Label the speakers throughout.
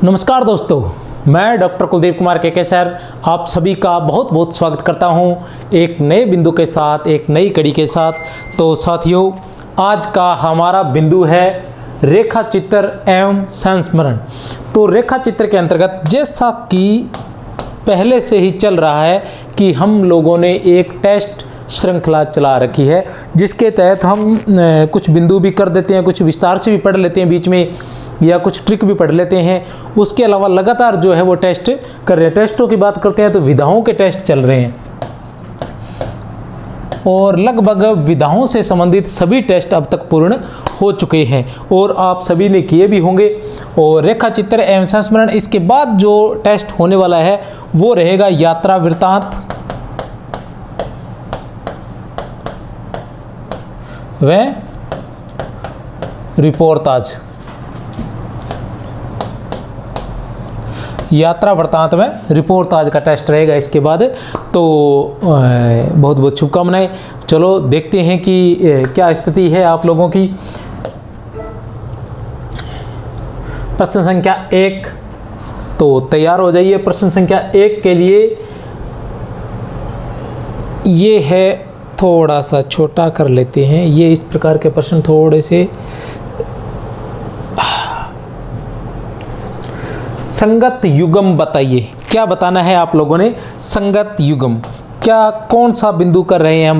Speaker 1: नमस्कार दोस्तों, मैं डॉक्टर कुलदीप कुमार के सर आप सभी का बहुत बहुत स्वागत करता हूं एक नए बिंदु के साथ, एक नई कड़ी के साथ। तो साथियों, आज का हमारा बिंदु है रेखा चित्र एवं संस्मरण। तो रेखा चित्र के अंतर्गत जैसा कि पहले से ही चल रहा है कि हम लोगों ने एक टेस्ट श्रृंखला चला रखी है, जिसके तहत हम कुछ बिंदु भी कर देते हैं, कुछ विस्तार से भी पढ़ लेते हैं बीच में, या कुछ ट्रिक भी पढ़ लेते हैं। उसके अलावा लगातार जो है वो टेस्ट कर रहे हैं। टेस्टों की बात करते हैं तो विधाओं के टेस्ट चल रहे हैं और लगभग विधाओं से संबंधित सभी टेस्ट अब तक पूर्ण हो चुके हैं और आप सभी ने किए भी होंगे। और रेखा चित्र एवं संस्मरण, इसके बाद जो टेस्ट होने वाला है वो रहेगा यात्रा वृत्तांत व रिपोर्ताज। यात्रा वृत्तांत में रिपोर्ताज का टेस्ट रहेगा इसके बाद। तो बहुत बहुत शुभकामनाएं। चलो देखते हैं कि क्या स्थिति है आप लोगों की। प्रश्न संख्या 1, तो तैयार हो जाइए। प्रश्न संख्या 1 के लिए ये है, थोड़ा सा छोटा कर लेते हैं। ये इस प्रकार के प्रश्न थोड़े से संगत युग्म बताइए। क्या बताना है आप लोगों ने? संगत युग्म क्या, कौन सा बिंदु कर रहे हैं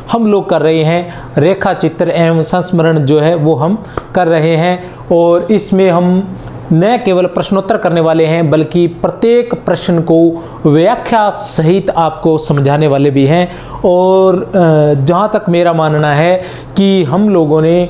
Speaker 1: हम लोग कर रहे हैं रेखा चित्र एवं संस्मरण जो है वो हम कर रहे हैं। और इसमें हम न केवल प्रश्नोत्तर करने वाले हैं बल्कि प्रत्येक प्रश्न को व्याख्या सहित आपको समझाने वाले भी हैं। और जहाँ तक मेरा मानना है कि हम लोगों ने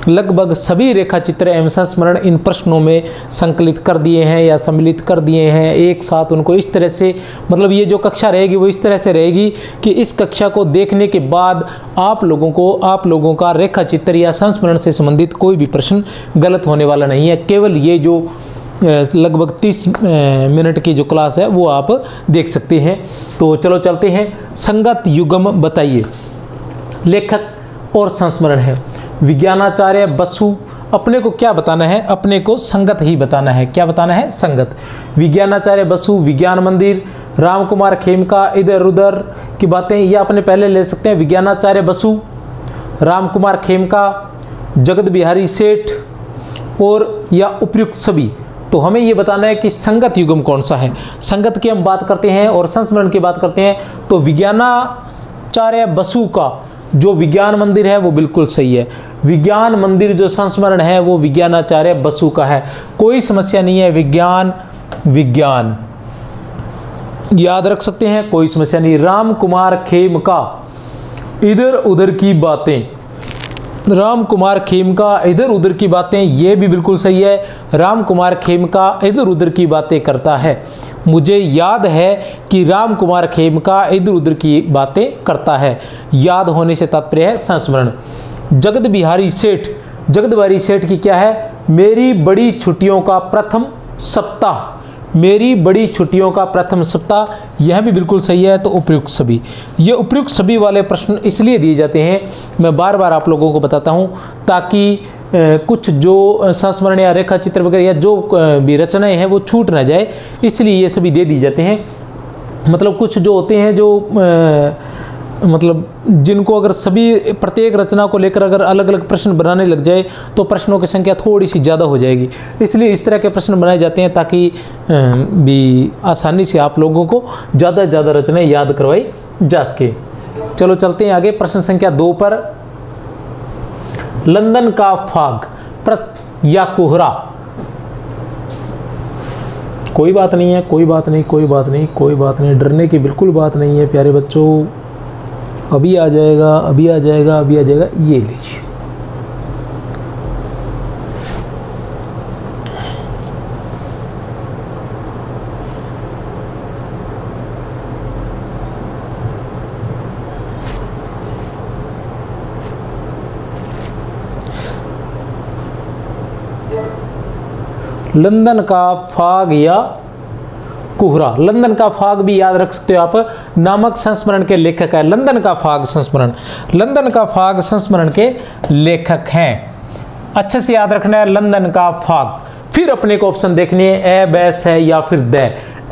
Speaker 1: लगभग सभी रेखा चित्र एवं संस्मरण इन प्रश्नों में संकलित कर दिए हैं या सम्मिलित कर दिए हैं एक साथ। उनको इस तरह से, मतलब ये जो कक्षा रहेगी वो इस तरह से रहेगी कि इस कक्षा को देखने के बाद आप लोगों का रेखा चित्र या संस्मरण से संबंधित कोई भी प्रश्न गलत होने वाला नहीं है। केवल ये जो लगभग 30 मिनट की जो क्लास है वो आप देख सकते हैं। तो चलो चलते हैं। संगत युग्म बताइए। लेखक और संस्मरण है विज्ञानाचार्य बसु। अपने को क्या बताना है? अपने को संगत ही बताना है। क्या बताना है? संगत। विज्ञानाचार्य बसु, विज्ञान मंदिर, राम कुमार खेमका, इधर उधर की बातें ये अपने पहले ले सकते हैं। विज्ञानाचार्य बसु, राम कुमार खेमका, जगत बिहारी सेठ और या उपयुक्त सभी। तो हमें ये बताना है कि संगत युग्म कौन सा है। संगत की हम बात करते हैं और संस्मरण की बात करते हैं तो विज्ञानाचार्य बसु का जो विज्ञान मंदिर है वो बिल्कुल सही है। विज्ञान मंदिर जो संस्मरण है वो विज्ञानाचार्य बसु का है, कोई समस्या नहीं है। विज्ञान याद रख सकते हैं, कोई समस्या नहीं। राम कुमार खेमका, इधर उधर की बातें, राम कुमार खेमका इधर उधर की बातें, ये भी बिल्कुल सही है। राम कुमार खेमका इधर उधर की बातें करता है। मुझे याद है कि राम कुमार खेमका इधर उधर की बातें करता है। याद होने से तात्पर्य है संस्मरण। जगत बिहारी सेठ, जगत बिहारी सेठ की क्या है? मेरी बड़ी छुट्टियों का प्रथम सप्ताह, मेरी बड़ी छुट्टियों का प्रथम सप्ताह, यह भी बिल्कुल सही है। तो उपयुक्त सभी, ये उपयुक्त सभी वाले प्रश्न इसलिए दिए जाते हैं, मैं बार बार आप लोगों को बताता हूँ ताकि कुछ जो संस्मरण या रेखा चित्र वगैरह या जो भी रचनाएं हैं वो छूट ना जाए, इसलिए ये सभी दे दी जाते हैं। मतलब कुछ जो होते हैं जो मतलब जिनको अगर सभी प्रत्येक रचना को लेकर अगर अलग अलग प्रश्न बनाने लग जाए तो प्रश्नों की संख्या थोड़ी सी ज़्यादा हो जाएगी। इसलिए इस तरह के प्रश्न बनाए जाते हैं ताकि भी आसानी से आप लोगों को ज़्यादा से ज़्यादा रचनाएं याद करवाई जा सके। चलो चलते हैं आगे। प्रश्न संख्या 2 पर, लंदन का फाग या कोहरा। कोई बात नहीं है, कोई बात नहीं, कोई बात नहीं, कोई बात नहीं, डरने की बिल्कुल बात नहीं है प्यारे बच्चों। अभी आ जाएगा, अभी आ जाएगा, अभी आ जाएगा। ये लीजिए, लंदन का फाग या कोहरा। लंदन का फाग भी याद रख सकते हो आप, नामक संस्मरण के लेखक है। लंदन का फाग संस्मरण, लंदन का फाग संस्मरण के लेखक हैं। अच्छे से याद रखना है, लंदन का फाग। फिर अपने को ऑप्शन देखनी है, ए बै से या फिर द,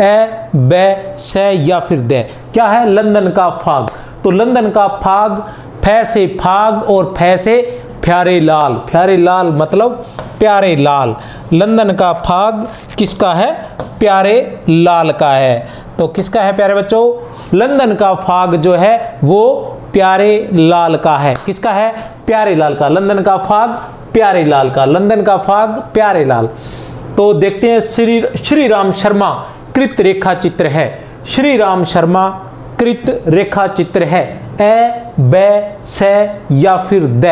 Speaker 1: ए बै से या फिर द। क्या है? लंदन का फाग। तो लंदन का फाग, फै से फाग और फै से प्यारे लाल। प्यारे लाल मतलब प्यारे लाल। लंदन का फाग किसका है? प्यारे लाल का है। तो किसका है प्यारे बच्चों? लंदन का फाग जो है वो प्यारे लाल का है। किसका है? प्यारे लाल का। लंदन का फाग प्यारे लाल का। लंदन का फाग प्यारे लाल। तो देखते हैं, श्री राम शर्मा कृत रेखा चित्र है। श्री राम शर्मा कृत रेखा चित्र है। ए बै से या फिर द,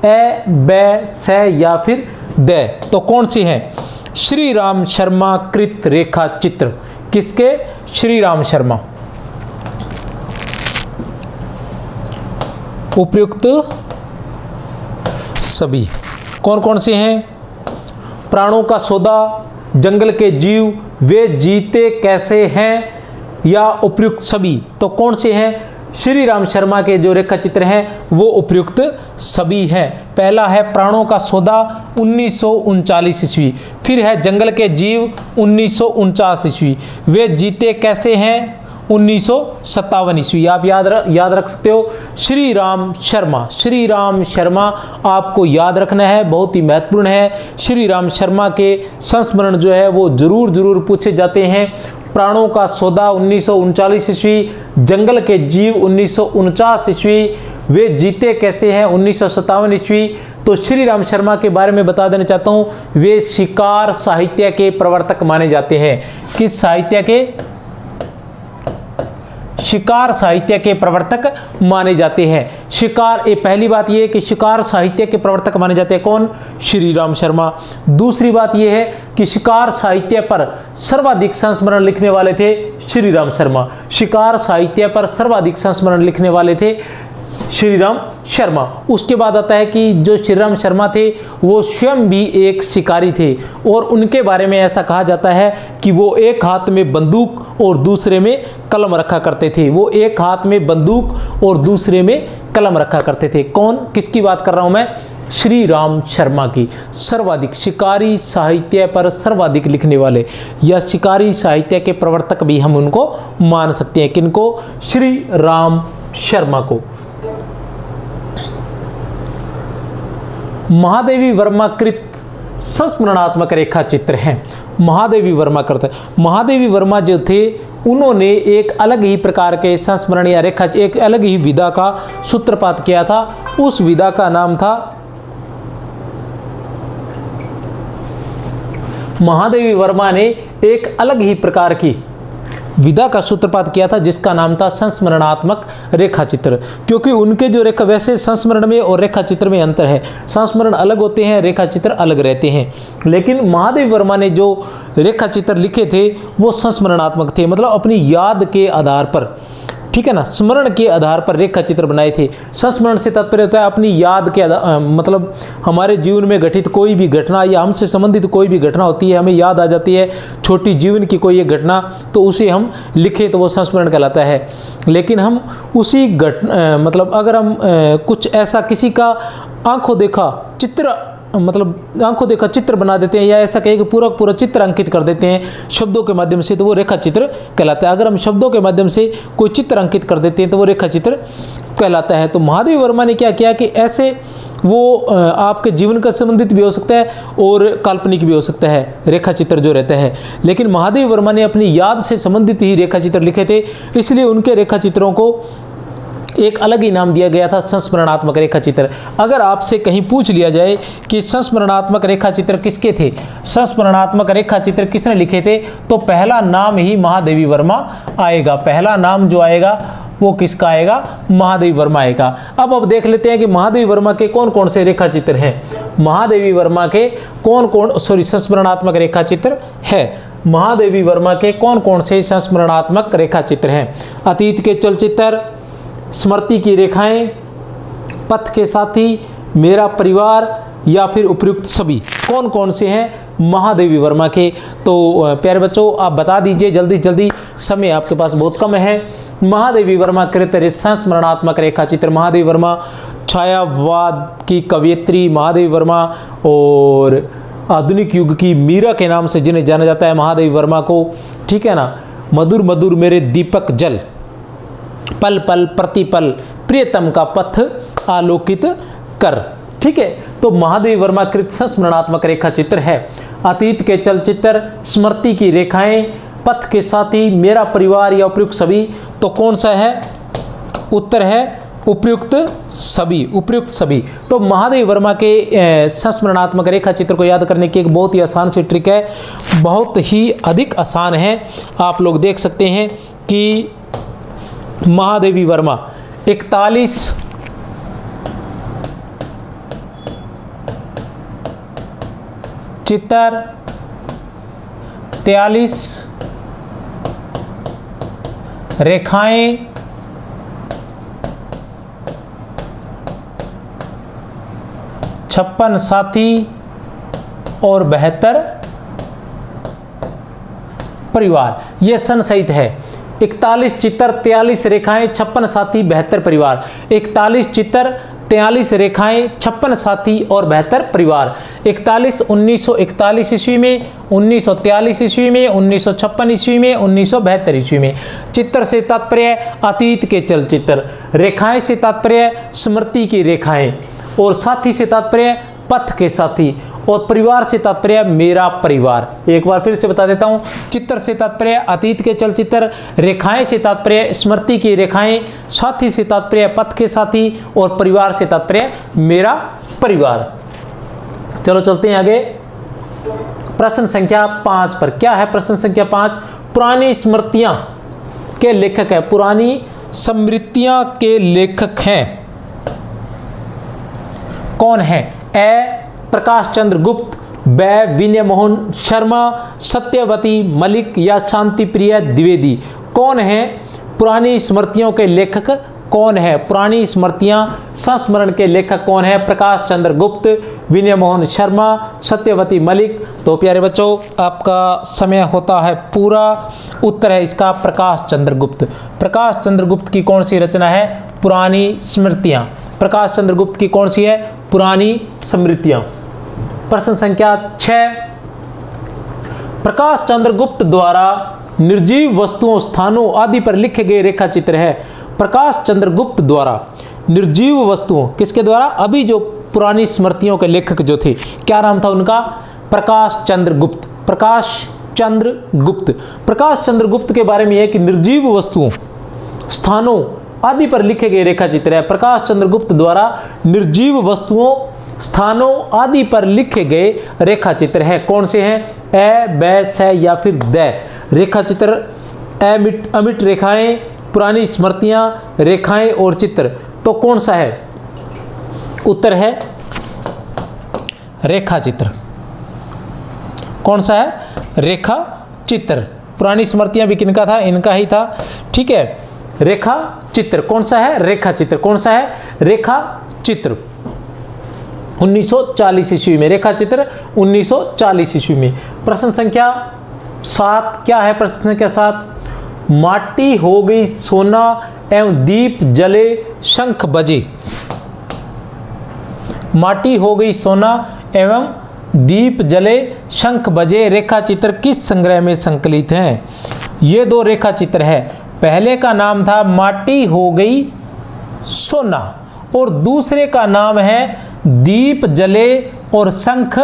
Speaker 1: ए बै से या फिर द। तो कौन सी है? श्री राम शर्मा कृत रेखा चित्र। किसके? श्री राम शर्मा। उपयुक्त सभी कौन कौन से हैं? प्राणों का सौदा, जंगल के जीव, वे जीते कैसे हैं, या उपयुक्त सभी। तो कौन से हैं? श्री राम शर्मा के जो रेखा चित्र हैं वो उपयुक्त सभी हैं। पहला है प्राणों का सौदा 1939 ईस्वी, फिर है जंगल के जीव 1949 ईस्वी, वे जीते कैसे हैं 1957 ईस्वी। आप याद रख सकते हो श्री राम शर्मा। श्री राम शर्मा आपको याद रखना है, बहुत ही महत्वपूर्ण है। श्री राम शर्मा के संस्मरण जो है वो जरूर पूछे जाते हैं। प्राणों का सौदा 1939 ईस्वी, जंगल के जीव 1949 ईस्वी, वे जीते कैसे हैं 1957 ईस्वी। तो श्री राम शर्मा के बारे में बता देना चाहता हूं, वे शिकार साहित्य के प्रवर्तक माने जाते हैं। किस साहित्य के? शिकार साहित्य के प्रवर्तक माने जाते हैं। शिकार, ये पहली बात यह है कि शिकार साहित्य के प्रवर्तक माने जाते हैं कौन? श्री राम शर्मा। दूसरी बात यह है कि शिकार साहित्य पर सर्वाधिक संस्मरण लिखने वाले थे श्री राम शर्मा। शिकार साहित्य पर सर्वाधिक संस्मरण लिखने वाले थे श्री राम शर्मा। उसके बाद आता है कि जो श्री राम शर्मा थे वो स्वयं भी एक शिकारी थे, और उनके बारे में ऐसा कहा जाता है कि वो एक हाथ में बंदूक और दूसरे में कलम रखा करते थे। वो एक हाथ में बंदूक और दूसरे में कलम रखा करते थे। कौन? किसकी बात कर रहा हूं मैं? श्री राम शर्मा की। सर्वाधिक शिकारी साहित्य पर सर्वाधिक लिखने वाले या शिकारी साहित्य के प्रवर्तक भी हम उनको मान सकते हैं। किनको? श्री राम शर्मा को। महादेवी वर्मा कृत संस्मरणात्मक रेखा चित्र हैं। महादेवी वर्मा करते, महादेवी वर्मा जो थे उन्होंने एक अलग ही प्रकार के संस्मरण या रेखा, एक अलग ही विधा का सूत्रपात किया था। उस विधा का नाम था महादेवी वर्मा ने एक अलग ही प्रकार की विधा का सूत्रपात किया था जिसका नाम था संस्मरणात्मक रेखा चित्र। क्योंकि उनके जो रेखा, वैसे संस्मरण में और रेखा चित्र में अंतर है, संस्मरण अलग होते हैं, रेखा चित्र अलग रहते हैं। लेकिन महादेवी वर्मा ने जो रेखा चित्र लिखे थे वो संस्मरणात्मक थे, मतलब अपनी याद के आधार पर, ठीक है ना, स्मरण के आधार पर रेखा चित्र बनाए थे। संस्मरण से तात्पर्य होता है अपनी याद के मतलब हमारे जीवन में घटित कोई भी घटना या हमसे संबंधित कोई भी घटना होती है, हमें याद आ जाती है छोटी जीवन की कोई एक घटना, तो उसे हम लिखें तो वो संस्मरण कहलाता है। लेकिन हम उसी मतलब अगर हम कुछ ऐसा किसी का आंखों देखा चित्र, मतलब आंखों देखा चित्र बना देते हैं, या ऐसा कहे कि पूरा चित्र अंकित कर देते हैं शब्दों के माध्यम से, तो वो रेखा चित्र कहलाता है। अगर हम शब्दों के माध्यम से कोई चित्र अंकित कर देते हैं तो वो रेखा चित्र कहलाता है। तो महादेवी वर्मा ने क्या किया कि ऐसे वो आपके जीवन का संबंधित भी हो सकता है और काल्पनिक भी हो सकता है रेखा चित्र जो रहता है, लेकिन महादेवी वर्मा ने अपनी याद से संबंधित ही रेखा चित्र लिखे थे, इसलिए उनके रेखा चित्रों को एक अलग ही नाम दिया गया था, संस्मरणात्मक रेखा चित्र। अगर आपसे कहीं पूछ लिया जाए कि संस्मरणात्मक रेखा चित्र किसके थे, संस्मरणात्मक रेखा चित्र किसने लिखे थे, तो पहला नाम ही महादेवी वर्मा आएगा। पहला नाम जो आएगा वो किसका आएगा? महादेवी वर्मा आएगा। अब देख लेते हैं कि महादेवी वर्मा के कौन कौन से रेखा चित्र हैं। महादेवी वर्मा के संस्मरणात्मक रेखा चित्र है। महादेवी वर्मा के कौन कौन से संस्मरणात्मक रेखा चित्र हैं? अतीत के चलचित्र, स्मृति की रेखाएं, पथ के साथी, मेरा परिवार, या फिर उपयुक्त सभी, कौन कौन से हैं महादेवी वर्मा के? तो प्यारे बच्चों आप बता दीजिए जल्दी जल्दी, समय आपके पास बहुत कम है। महादेवी वर्मा कृत संस्मरणात्मक रेखा चित्र। महादेवी वर्मा छायावाद की कवयित्री महादेवी वर्मा, और आधुनिक युग की मीरा के नाम से जिन्हें जाना जाता है, महादेवी वर्मा को, ठीक है ना। मधुर मधुर मेरे दीपक जल, पल पल प्रतिपल प्रियतम का पथ आलोकित कर, ठीक है। तो महादेवी वर्मा कृत संस्मरणात्मक रेखा चित्र है। अतीत के चलचित्र, स्मृति की रेखाएं, पथ के साथी, मेरा परिवार या उपयुक्त सभी। तो कौन सा है? उत्तर है उपयुक्त सभी, उपयुक्त सभी। तो महादेवी वर्मा के संस्मरणात्मक रेखा चित्र को याद करने की एक बहुत ही आसान सी ट्रिक है, बहुत ही अधिक आसान है। आप लोग देख सकते हैं कि महादेवी वर्मा 41 चित्र, 43 रेखाएं, 56 साथी और 72 परिवार। यह सन सहित है। 41 चित्र, 43 रेखाएं, 56 साथी, 72 परिवार। 41 चित्र, 43 रेखाएं, 56 साथी और 72 परिवार। 41 1941 ईस्वी में, 1943 ईस्वी में, 1956 ईस्वी में, 1972 ईस्वी में। चित्र से तात्पर्य अतीत के चलचित्र, रेखाएं से तात्पर्य स्मृति की रेखाएं, और साथी से तात्पर्य पथ के साथी, और परिवार से तात्पर्य मेरा परिवार। एक बार फिर से बता देता हूं, चित्र से तात्पर्य अतीत के चलचित्र, रेखाएं से तात्पर्य स्मृति की रेखाएं, साथी से तात्पर्य पथ के साथी, और परिवार से तात्पर्य मेरा परिवार। चलो चलते हैं आगे प्रश्न संख्या 5 पर। क्या है प्रश्न संख्या 5? पुरानी स्मृतियां के लेखक है, पुरानी स्मृतियां के लेखक हैं कौन है? ए प्रकाश चंद्र गुप्त, ब विनय मोहन शर्मा, सत्यवती मलिक या शांति प्रिया द्विवेदी। कौन है पुरानी स्मृतियों के लेखक? कौन है पुरानी स्मृतियां संस्मरण के लेखक? कौन है? प्रकाश चंद्र गुप्त, विनय मोहन शर्मा, सत्यवती मलिक। तो प्यारे बच्चों, आपका समय होता है पूरा। उत्तर है इसका प्रकाश चंद्र गुप्त। प्रकाश चंद्र गुप्त की कौन सी रचना है? पुरानी स्मृतियां। प्रकाश चंद्र गुप्त की कौन सी है? पुरानी स्मृतियां। प्रश्न संख्या 6, प्रकाश चंद्र गुप्त द्वारा निर्जीव वस्तुओं, स्थानों आदि पर लिखे गए रेखा चित्र है। प्रकाश चंद्र गुप्त द्वारा निर्जीव वस्तुओं, किसके द्वारा? अभी जो पुरानी स्मृतियों के लेखक जो थे, क्या नाम था उनका? प्रकाश चंद्र गुप्त। प्रकाश चंद्र गुप्त। प्रकाश चंद्र गुप्त के बारे में है कि निर्जीव वस्तुओं, स्थानों आदि पर लिखे गए रेखा चित्र है। प्रकाश चंद्र गुप्त द्वारा निर्जीव वस्तुओं, स्थानों आदि पर लिखे गए रेखा चित्र है। कौन से हैं? ए, ब, स या फिर द। रेखा चित्र अमिट रेखाएं, पुरानी स्मृतियां, रेखाएं और चित्र। तो कौन सा है? उत्तर है रेखा चित्र। कौन सा है? रेखा चित्र। पुरानी स्मृतियां भी किनका था? इनका ही था, ठीक है। रेखा चित्र कौन सा है? रेखा चित्र। कौन सा है? रेखा चित्र। 1940 ईस्वी में। रेखा चित्र 1940 ईस्वी में। प्रश्न संख्या 7 क्या है? प्रश्न संख्या 7, माटी हो गई सोना एवं दीप जले शंख बजे। माटी हो गई सोना एवं दीप जले शंख बजे रेखा चित्र किस संग्रह में संकलित हैं? ये दो रेखा चित्र है। पहले का नाम था माटी हो गई सोना और दूसरे का नाम है दीप जले और शंख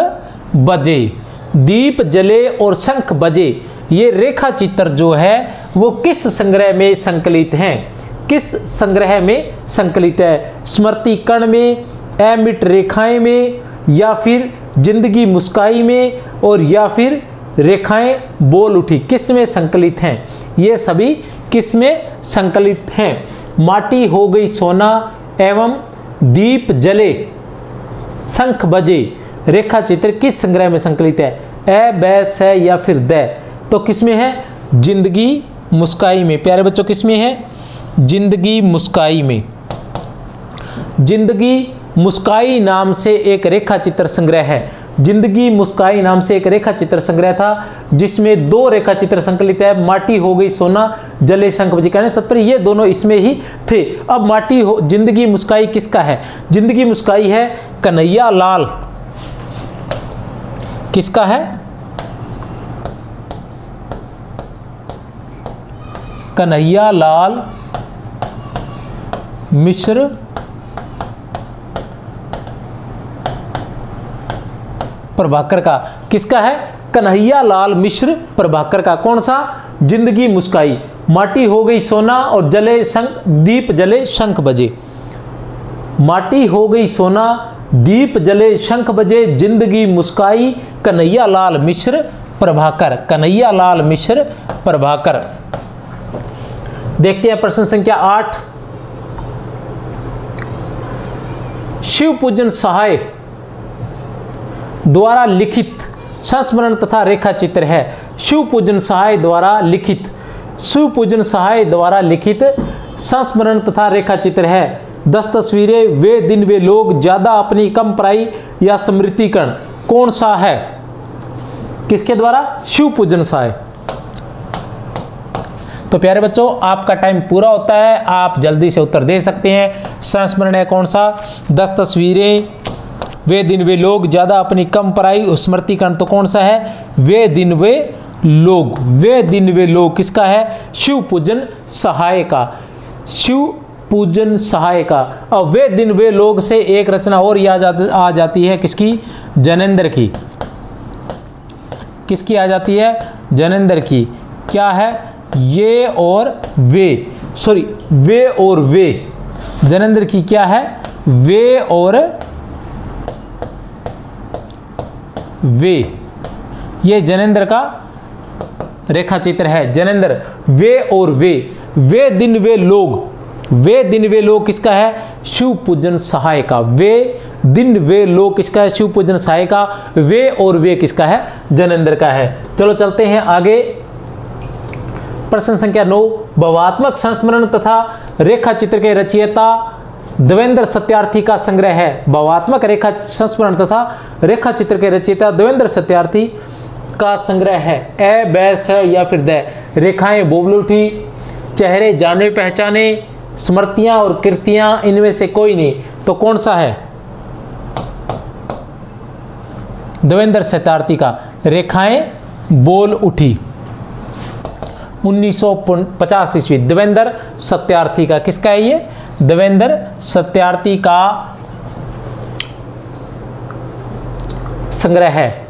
Speaker 1: बजे। दीप जले और शंख बजे, ये रेखा चित्र जो है वो किस संग्रह में संकलित हैं? किस संग्रह में संकलित है? स्मृति कण में, अमिट रेखाएं में, या फिर जिंदगी मुस्काई में, और या फिर रेखाएं बोल उठी, किस में संकलित हैं? ये सभी किस में संकलित हैं? माटी हो गई सोना एवं दीप जले शंख बजे रेखा चित्र किस संग्रह में संकलित है? ए, ब, स या फिर द। तो किस में है? जिंदगी मुस्काई में। प्यारे बच्चों, किस में है? जिंदगी मुस्काई में। जिंदगी मुस्काई नाम से एक रेखा चित्र संग्रह है। जिंदगी मुस्काई नाम से एक रेखा चित्र संग्रह था जिसमें दो रेखा चित्र संकलित है, माटी हो गई सोना, जले शंख बजे। कहने तात्पर्य ये दोनों इसमें ही थे। अब माटी हो जिंदगी मुस्काई किसका है? जिंदगी मुस्काई है कन्हैया लाल किसका है? कन्हैया लाल मिश्र प्रभाकर का। किसका है? कन्हैया लाल मिश्र प्रभाकर का। कौन सा? जिंदगी मुस्काई, माटी हो गई सोना और जले शंख, दीप जले शंख बजे। माटी हो गई सोना, दीप जले शंख बजे, जिंदगी मुस्काई, कन्हैया लाल मिश्र प्रभाकर। कन्हैया लाल मिश्र प्रभाकर। देखते हैं प्रश्न संख्या 8। शिव पूजन सहाय द्वारा लिखित संस्मरण तथा रेखा चित्र है। शिव पूजन सहाय द्वारा लिखित, शिव पूजन सहाय द्वारा लिखित संस्मरण तथा रेखा चित्र है। 10 तस्वीरें, वे दिन वे लोग, ज्यादा अपनी कम पराई या स्मृतिकरण। कौन सा है? किसके द्वारा? शिव पूजन सहाय। तो प्यारे बच्चों, आपका टाइम पूरा होता है, आप जल्दी से उत्तर दे सकते हैं। संस्मरण है कौन सा? 10 तस्वीरें, वे दिन वे लोग, ज्यादा अपनी कम पराई, स्मृतिकरण तो कौन सा है? वे दिन वे लोग। वे दिन वे लोग किसका है? शिव पूजन सहाय का। शिव पूजन सहाय का। और वे दिन वे लोग से एक रचना और आ जाती है, किसकी? जैनेंद्र की। किसकी आ जाती है? जैनेंद्र की। क्या है? ये और वे, सॉरी वे और वे। जैनेंद्र की क्या है? वे और वे। ये जैनेंद्र का रेखा चित्र है। जैनेंद्र, वे और वे। वे दिन वे लोग, वे दिन वे लोग किसका है? शिव पूजन सहाय का। वे दिन वे लोग किसका है? शिव पूजन सहाय का। वे और वे किसका है? जैनेंद्र का है। चलो चलते हैं आगे। प्रश्न संख्या 9। भावात्मक संस्मरण तथा रेखा चित्र के रचयिता देवेंद्र सत्यार्थी का संग्रह है। भावात्मक रेखा संस्मरण तथा रेखा चित्र के रचयिता देवेंद्र सत्यार्थी का संग्रह है। ए, बैस है या फिर द। रेखाएं बोल उठी, चेहरे जाने पहचाने, स्मृतियां और कृतियां, इनमें से कोई नहीं। तो कौन सा है? देवेंद्र सत्यार्थी का। रेखाएं बोल उठी, 1950 ईस्वी। देवेंद्र सत्यार्थी का। किसका है ये? देवेंद्र सत्यार्थी का संग्रह है,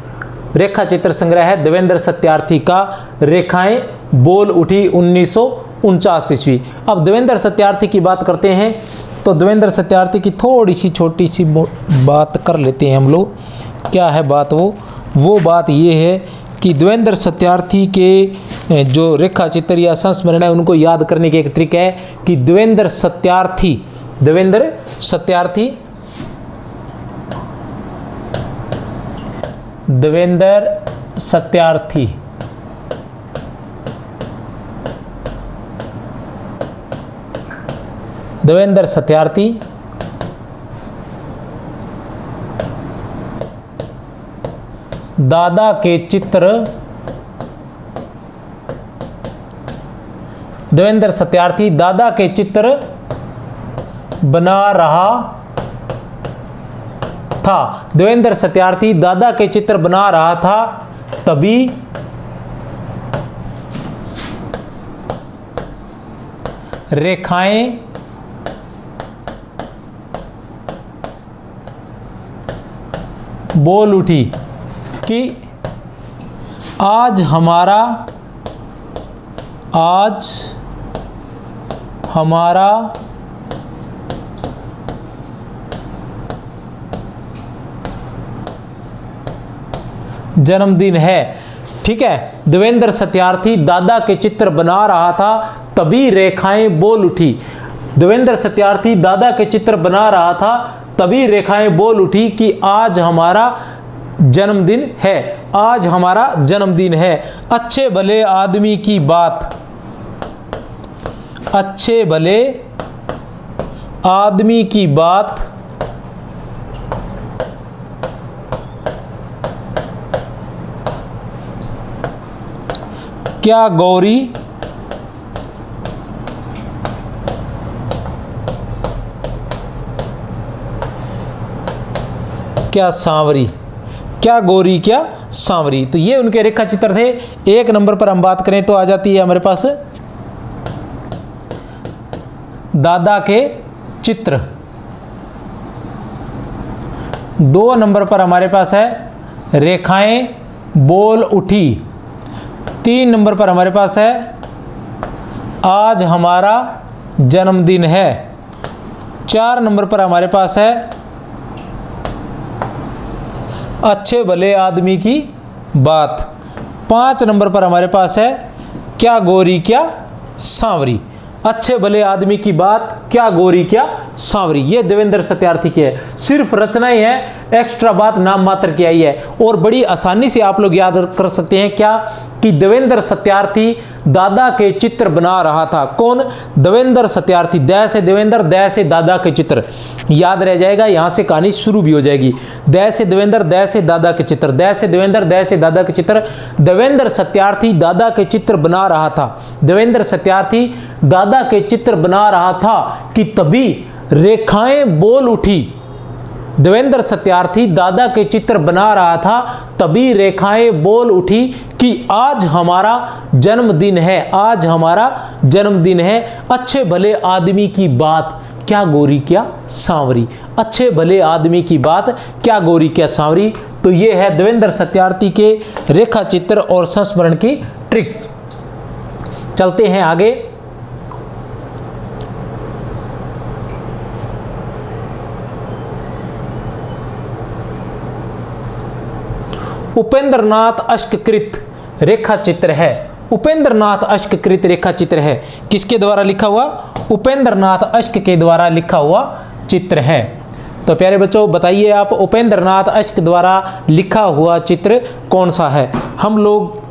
Speaker 1: रेखा चित्र संग्रह है देवेंद्र सत्यार्थी का। रेखाएं बोल उठी, 1949 ईस्वी। अब देवेंद्र सत्यार्थी की बात करते हैं, तो देवेंद्र सत्यार्थी की थोड़ी सी छोटी सी बात कर लेते हैं हम लोग। क्या है बात? वो बात ये है कि देवेंद्र सत्यार्थी के जो रेखा चित्र या संस्मरण है, उनको याद करने की एक ट्रिक है कि देवेंद्र सत्यार्थी, देवेंद्र सत्यार्थी, देवेंद्र सत्यार्थी देवेंद्र सत्यार्थी दादा के चित्र, देवेंद्र सत्यार्थी दादा के चित्र बना रहा था। देवेंद्र सत्यार्थी दादा के चित्र बना रहा था, तभी रेखाएं बोल उठी कि आज हमारा जन्मदिन है। ठीक है, देवेंद्र सत्यार्थी दादा के चित्र बना रहा था, तभी रेखाएं बोल उठी। देवेंद्र सत्यार्थी दादा के चित्र बना रहा था, तभी रेखाएं बोल उठी कि आज हमारा जन्मदिन है, आज हमारा जन्मदिन है। अच्छे भले आदमी की बात, अच्छे भले आदमी की बात क्या गौरी क्या सांवरी, क्या गौरी क्या सांवरी। तो ये उनके रेखा चित्र थे। एक नंबर पर हम बात करें तो आ जाती है हमारे पास दादा के चित्र। 2 नंबर पर हमारे पास है रेखाएं बोल उठी। 3 नंबर पर हमारे पास है आज हमारा जन्मदिन है। 4 नंबर पर हमारे पास है अच्छे भले आदमी की बात। 5 नंबर पर हमारे पास है क्या गोरी क्या सांवरी। अच्छे भले आदमी की बात, क्या गोरी क्या सांवरी, ये देवेंद्र सत्यार्थी की है। सिर्फ रचनाएं हैं, एक्स्ट्रा बात नाम मात्र की आई है। और बड़ी आसानी से आप लोग याद कर सकते हैं क्या कि देवेंद्र सत्यार्थी दादा के चित्र बना रहा था। कौन? देवेंद्र सत्यार्थी। दै से देवेंद्र, दै से दादा के चित्र, याद रह जाएगा। यहां से कहानी शुरू भी हो जाएगी। दै से देवेंद्र, दै से दादा के चित्र, दै से देवेंद्र, दै से दादा के चित्र। देवेंद्र सत्यार्थी दादा के चित्र बना रहा था। देवेंद्र सत्यार्थी दादा के चित्र बना रहा था कि तभी रेखाएं बोल उठी। देवेंद्र सत्यार्थी दादा के चित्र बना रहा था, तभी रेखाएं बोल उठी कि आज हमारा जन्मदिन है, आज हमारा जन्मदिन है। अच्छे भले आदमी की बात, क्या गोरी क्या सांवरी। अच्छे भले आदमी की बात, क्या गोरी क्या सांवरी। तो ये है देवेंद्र सत्यार्थी के रेखा चित्र और संस्मरण की ट्रिक। चलते हैं आगे। उपेंद्रनाथ अष्टकृत रेखा चित्र है। उपेंद्रनाथ अष्टकृत रेखा चित्र है। किसके द्वारा लिखा हुआ? उपेंद्रनाथ अष्ट के द्वारा लिखा हुआ चित्र है। तो प्यारे बच्चों बताइए आप, उपेंद्रनाथ अष्ट द्वारा लिखा हुआ चित्र कौन सा है? हम लोग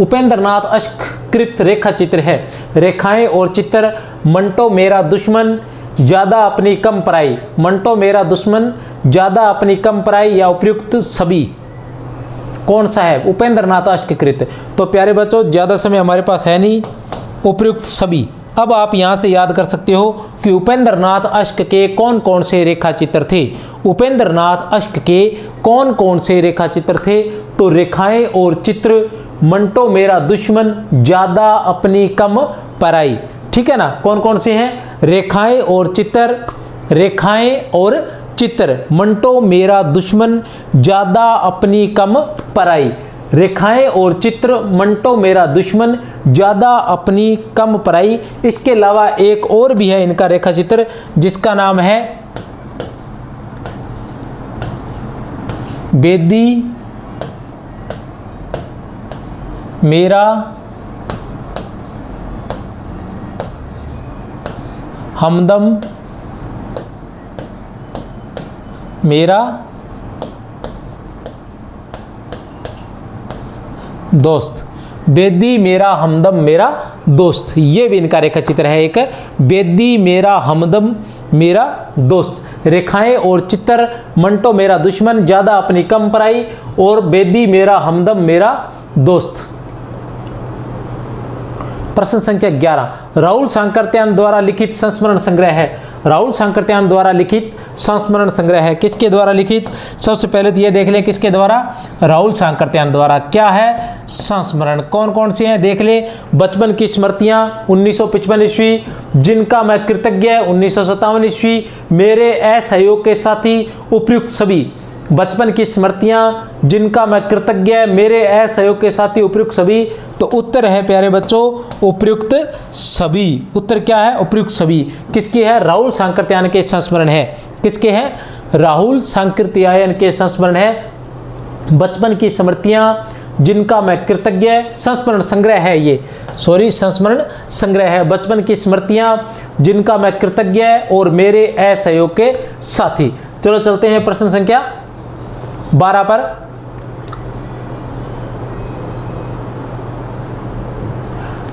Speaker 1: उपेंद्रनाथ अष्टकृत रेखा चित्र है। रेखाएं और चित्र। मंटो मेरा दुश्मन, ज्यादा अपनी कम पराई। मंटो मेरा दुश्मन, ज्यादा अपनी कम पराई या उपयुक्त सभी, कौन सा है? उपेंद्रनाथ अष्टकृत। तो प्यारे बच्चों ज्यादा समय हमारे पास है नहीं, उपयुक्त सभी। अब आप यहां से याद कर सकते हो कि उपेंद्रनाथ अष्ट के कौन कौन से रेखा चित्र थे। उपेंद्रनाथ अष्ट के कौन कौन से रेखा चित्र थे? तो रेखाएं और चित्र, मंटो मेरा दुश्मन, ज्यादा अपनी कम पराई। ठीक है ना? कौन कौन से हैं? रेखाएं और चित्र, रेखाएं और चित्र, मंटो मेरा दुश्मन, ज्यादा अपनी कम पराई। रेखाएं और चित्र, मंटो मेरा दुश्मन, ज्यादा अपनी कम पराई। इसके अलावा एक और भी है इनका रेखा चित्र जिसका नाम है बेदी मेरा हमदम मेरा दोस्त। बेदी मेरा हमदम मेरा दोस्त, ये भी इनका रेखा चित्र है एक। बेदी मेरा हमदम मेरा दोस्त। रेखाएं और चित्र, मंटो मेरा दुश्मन, ज्यादा अपनी कम पराई, और बेदी मेरा हमदम मेरा दोस्त। प्रश्न संख्या 11, राहुल सांकृत्यायन द्वारा लिखित संस्मरण संग्रह है। राहुल सांकृत्यायन द्वारा लिखित संस्मरण संग्रह है। किसके द्वारा लिखित? सबसे पहले तो ये देख लें किसके द्वारा? राहुल सांकृत्यायन द्वारा। क्या है? संस्मरण। कौन कौन से हैं देख ले। बचपन की स्मृतियां 1955 ईस्वी, जिनका मैं कृतज्ञ 1957 ईस्वी, मेरे असहयोग के साथी, उपयुक्त सभी। बचपन की स्मृतियां, जिनका मैं कृतज्ञ, मेरे असहयोग के साथी, उपयुक्त सभी। तो उत्तर है प्यारे बच्चों उपयुक्त सभी। उत्तर क्या है? उपयुक्त सभी। किसकी है? राहुल सांकृत्यायन के संस्मरण है। किसके हैं? राहुल सांकृत्यायन के संस्मरण है। बचपन की स्मृतियां, जिनका मैं कृतज्ञ, संस्मरण संग्रह है ये, सॉरी संस्मरण संग्रह है। बचपन की स्मृतियां, जिनका मैं कृतज्ञ, और मेरे असहयोग के साथी। चलो चलते हैं प्रश्न संख्या 12 पर।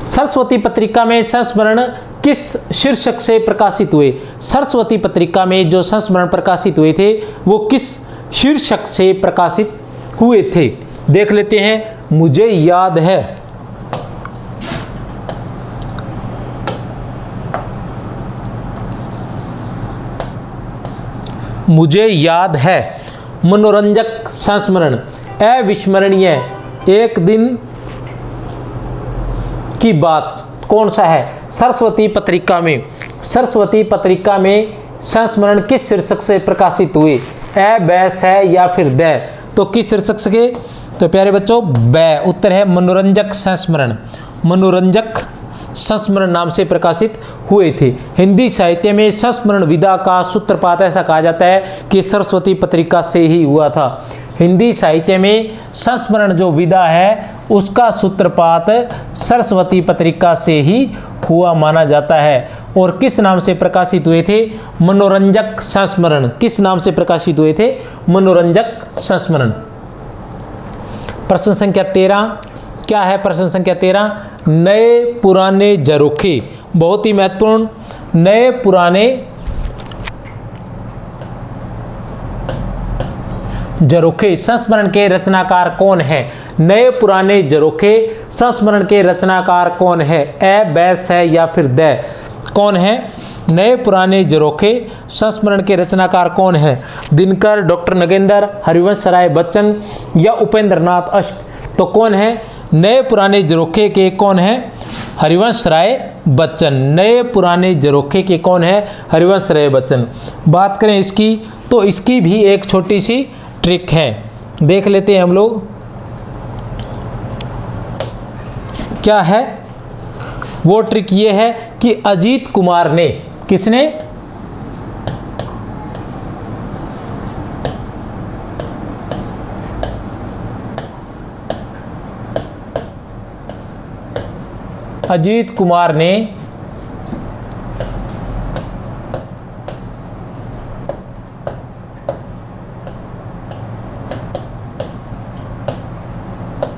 Speaker 1: सरस्वती पत्रिका में संस्मरण किस शीर्षक से प्रकाशित हुए? सरस्वती पत्रिका में जो संस्मरण प्रकाशित हुए थे वो किस शीर्षक से प्रकाशित हुए थे? देख लेते हैं। मुझे याद है। मुझे याद है। मनोरंजक संस्मरण, अविस्मरणीय, एक दिन की बात, कौन सा है? सरस्वती पत्रिका में। सरस्वती पत्रिका में संस्मरण किस शीर्षक से प्रकाशित हुए? अ, ब, स या फिर द? तो किस शीर्षक से? तो प्यारे बच्चों ब उत्तर है। मनोरंजक संस्मरण, मनोरंजक संस्मरण नाम से प्रकाशित हुए थे। हिंदी साहित्य में संस्मरण विधा का सूत्रपात ऐसा कहा जाता है कि सरस्वती पत्रिका से ही हुआ था। हिंदी साहित्य में संस्मरण जो विधा है उसका सूत्रपात सरस्वती पत्रिका से ही हुआ माना जाता है। और किस नाम से प्रकाशित हुए थे? मनोरंजक संस्मरण। किस नाम से प्रकाशित हुए थे? मनोरंजक संस्मरण। प्रश्न संख्या 13 क्या है? प्रश्न संख्या 13 नए पुराने झरोखे, बहुत ही महत्वपूर्ण। नए पुराने झरोखे संस्मरण के रचनाकार कौन है? नए पुराने झरोखे संस्मरण के रचनाकार कौन है? अ, ब, स या फिर द? कौन है? नए पुराने झरोखे संस्मरण के रचनाकार कौन है? दिनकर, डॉक्टर नगेंद्र, हरिवंश राय बच्चन या उपेंद्र नाथ अश्क? तो कौन है? नए पुराने झरोखे के कौन है? हरिवंश राय बच्चन। नए पुराने झरोखे के कौन है? हरिवंश राय बच्चन। बात करें इसकी तो इसकी भी एक छोटी सी ट्रिक है, देख लेते हैं हम लोग। क्या है वो ट्रिक? ये है कि अजीत कुमार ने, किसने? अजीत कुमार ने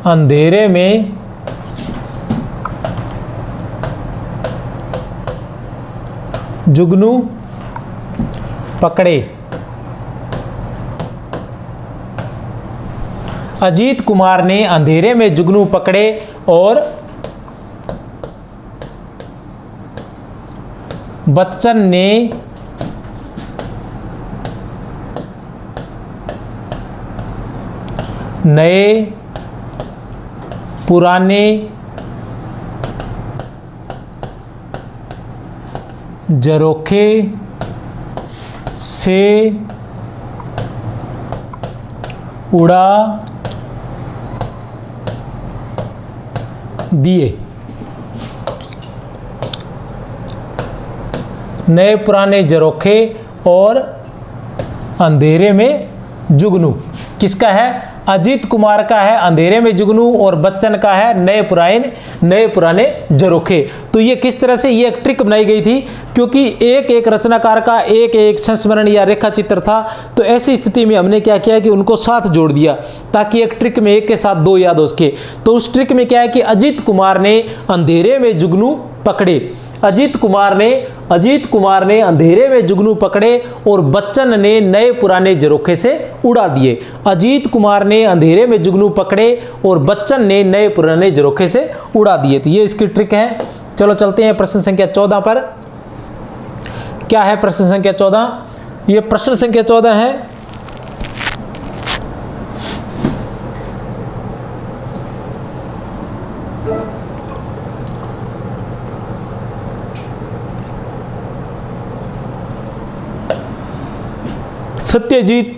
Speaker 1: अंधेरे में जुगनू पकड़े। अजीत कुमार ने अंधेरे में जुगनू पकड़े और बच्चन ने नए पुराने झरोखे से उड़ा दिए। नए पुराने झरोखे और अंधेरे में जुगनू किसका है? अजीत कुमार का है अंधेरे में जुगनू, और बच्चन का है नए पुराने झरोखे। तो ये किस तरह से ये एक ट्रिक बनाई गई थी, क्योंकि एक एक रचनाकार का एक एक संस्मरण या रेखा चित्र था। तो ऐसी स्थिति में हमने क्या किया कि उनको साथ जोड़ दिया ताकि एक ट्रिक में एक के साथ दो याद हो सके। तो उस ट्रिक में क्या है कि अजीत कुमार ने अंधेरे में जुगनू पकड़े। अजीत कुमार ने अंधेरे में जुगनू पकड़े और बच्चन ने नए पुराने झरोखे से उड़ा दिए। अजीत कुमार ने अंधेरे में जुगनू पकड़े और बच्चन ने नए पुराने झरोखे से उड़ा दिए। तो ये इसकी ट्रिक है। चलो चलते हैं प्रश्न संख्या 14 पर। क्या है प्रश्न संख्या 14? ये प्रश्न संख्या 14 है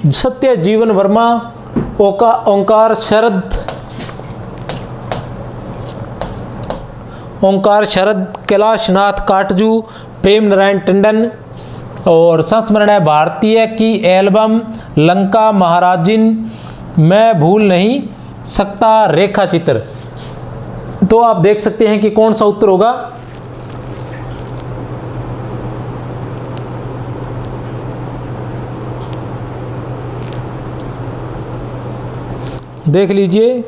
Speaker 1: सत्यजीवन वर्मा, ओंकार शरद, कैलाशनाथ काटजू, प्रेम नारायण टंडन। और संस्मरण है भारतीय की एल्बम लंका महाराजिन, मैं भूल नहीं सकता रेखा चित्र। तो आप देख सकते हैं कि कौन सा उत्तर होगा। देख लीजिए।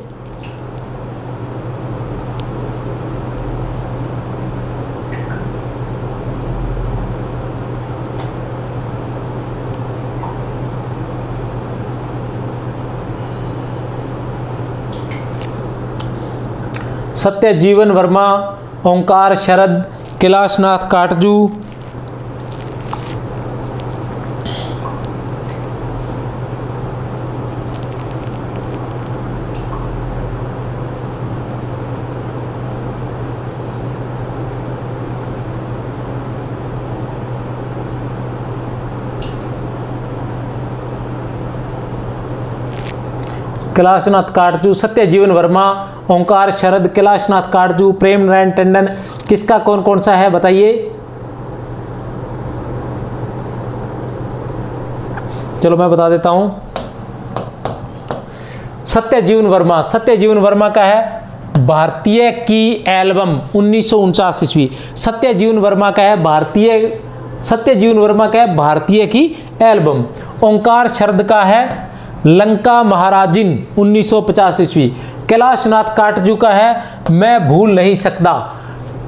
Speaker 1: सत्यजीवन वर्मा, ओंकार शरद, कैलाशनाथ काटजू, कैलाशनाथ काटजू, सत्यजीवन वर्मा, ओंकार शरद, कैलाशनाथ काटजू, प्रेम नारायण टंडन, किसका कौन कौन सा है बताइए। चलो मैं बता देता हूं, सत्यजीवन वर्मा, सत्यजीवन वर्मा का है भारतीय की एल्बम 1949 ईस्वी। सत्यजीवन वर्मा का है भारतीय, सत्यजीवन वर्मा का है भारतीय की एल्बम। ओंकार शरद का है लंका महाराजिन 1950 ईस्वी। कैलाशनाथ काटजू का है मैं भूल नहीं सकता,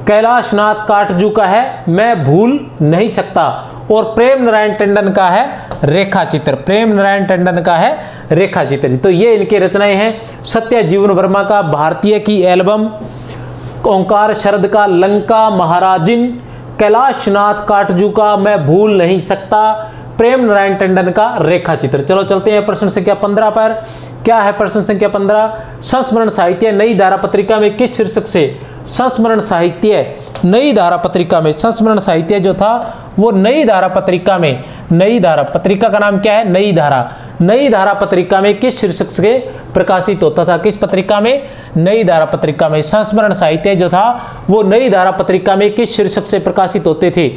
Speaker 1: कैलाशनाथ काटजू का है मैं भूल नहीं सकता। और प्रेम नारायण टंडन का है रेखा चित्र, प्रेम नारायण टंडन का है रेखा चित्र। तो ये इनकी रचनाएं हैं। सत्यजीवन वर्मा का भारतीय की एल्बम, ओंकार शरद का लंका महाराजिन, कैलाशनाथ काटजू का मैं भूल नहीं सकता, प्रेम नारायण टंडन का रेखा चित्र। चलो चलते हैं प्रश्न संख्या 15 पर। क्या है प्रश्न संख्या 15? संस्मरण साहित्य नई धारा पत्रिका में किस शीर्षक से, संस्मरण साहित्य नई धारा पत्रिका में, संस्मरण साहित्य जो था वो नई धारा पत्रिका में, नई धारा पत्रिका का नाम क्या है? नई धारा। नई धारा पत्रिका में किस शीर्षक से प्रकाशित होता था? किस पत्रिका में? नई धारा पत्रिका में। संस्मरण साहित्य जो था वो नई धारा पत्रिका में किस शीर्षक से प्रकाशित होते थे?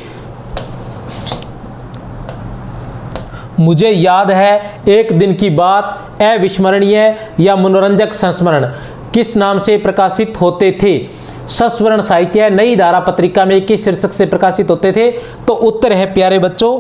Speaker 1: मुझे याद है, एक दिन की बात, अविस्मरणीय या मनोरंजक संस्मरण किस नाम से प्रकाशित होते थे? संस्मरण साहित्य नई धारा पत्रिका में किस शीर्षक से प्रकाशित होते थे? तो उत्तर है प्यारे बच्चों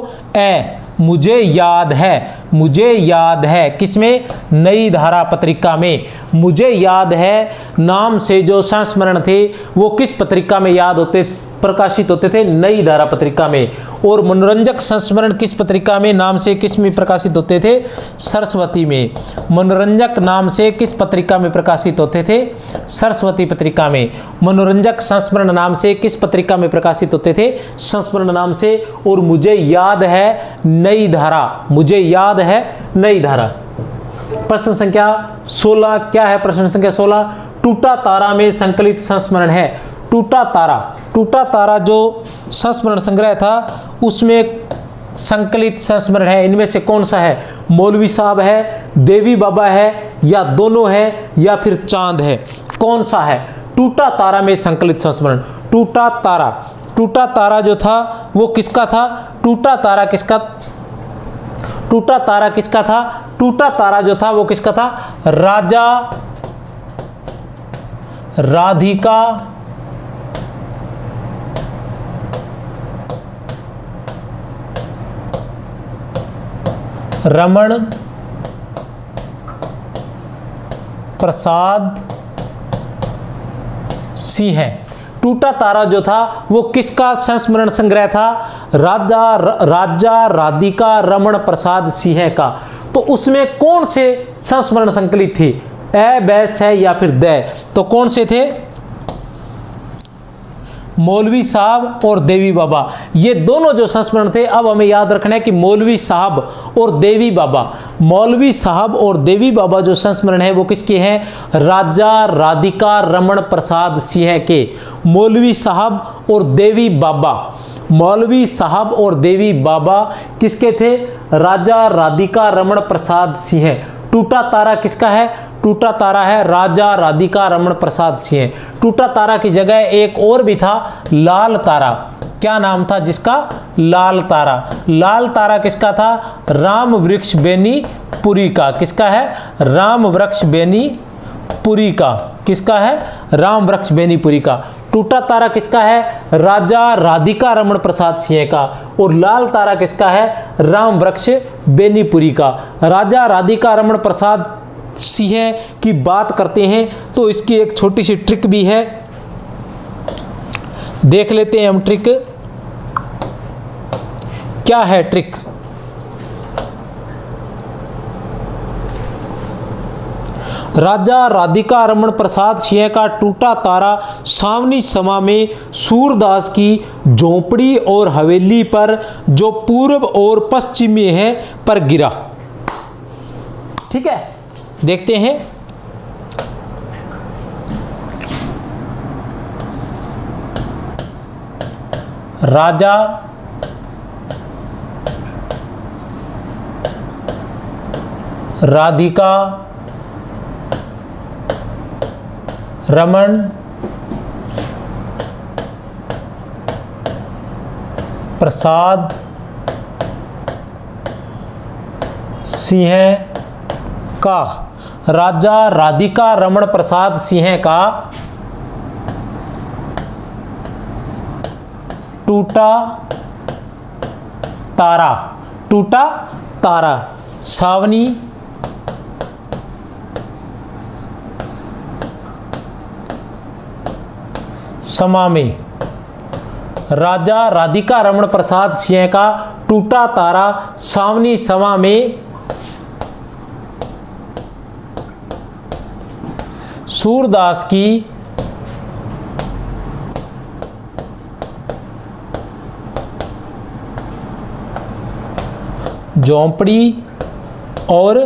Speaker 1: मुझे याद है, मुझे याद है। किसमें? नई धारा पत्रिका में। मुझे याद है नाम से जो संस्मरण थे वो किस पत्रिका में याद होते, प्रकाशित होते थे? नई धारा पत्रिका में। और मनोरंजक संस्मरण किस पत्रिका में नाम से किस में प्रकाशित होते थे? सरस्वती में। मनोरंजक नाम से किस पत्रिका में प्रकाशित होते थे? सरस्वती पत्रिका में। मनोरंजक संस्मरण नाम से किस पत्रिका में प्रकाशित होते थे? संस्मरण नाम से। और मुझे याद है नई धारा, मुझे याद है नई धारा। प्रश्न संख्या 16 क्या है? प्रश्न संख्या 16 टूटा तारा में संकलित संस्मरण है। टूटा तारा, टूटा तारा जो संस्मरण संग्रह था उसमें संकलित संस्मरण है, इनमें से कौन सा है? मौलवी साहब है, देवी बाबा है, या दोनों है, या फिर चांद है? कौन सा है? टूटा तारा में संकलित संस्मरण। टूटा तारा, टूटा तारा जो था वो किसका था? टूटा तारा किसका, टूटा तारा किसका था? टूटा तारा जो था वो किसका था? राजा राधिका रमण प्रसाद सिंह है। टूटा तारा जो था वो किसका संस्मरण संग्रह था? राजा राधिका रमण प्रसाद सिंह का। तो उसमें कौन से संस्मरण संकलित थे? ए, बैस है या फिर द? तो कौन से थे? मौलवी साहब और देवी बाबा, ये दोनों जो संस्मरण थे। अब हमें याद रखना है कि मौलवी साहब और देवी बाबा, मौलवी साहब और देवी बाबा जो संस्मरण है वो किसके हैं? राजा राधिका रमण प्रसाद सिंह के। मौलवी साहब और देवी बाबा, मौलवी साहब और देवी बाबा किसके थे? राजा राधिका रमण प्रसाद सिंह। टूटा तारा किसका है? टूटा तारा है राजा राधिका रमण प्रसाद सिंह। टूटा तारा की जगह एक और भी था, लाल तारा। क्या नाम था जिसका? लाल तारा। लाल तारा किसका था? राम वृक्ष बेनी पुरी का। किसका है? राम वृक्ष बेनी पुरी का। किसका है? राम वृक्ष बेनी पुरी का। टूटा तारा किसका है? राजा राधिका रमण प्रसाद सिंह का। और लाल तारा किसका है? राम वृक्ष बेनीपुरी का। राजा राधिका रमण प्रसाद सिंह की बात करते हैं तो इसकी एक छोटी सी ट्रिक भी है, देख लेते हैं हम ट्रिक। क्या है ट्रिक? राजा राधिका रमण प्रसाद सिंह का टूटा तारा सावनी समा में सूरदास की झोपड़ी और हवेली पर जो पूर्व और पश्चिम में है पर गिरा। ठीक है, देखते हैं। राजा राधिका रमण प्रसाद सिंह का, राजा राधिका रमण प्रसाद सिंह का टूटा तारा सावनी समा में। राजा राधिका रमण प्रसाद सिंह का टूटा तारा सावनी समा में सूरदास की झोंपड़ी और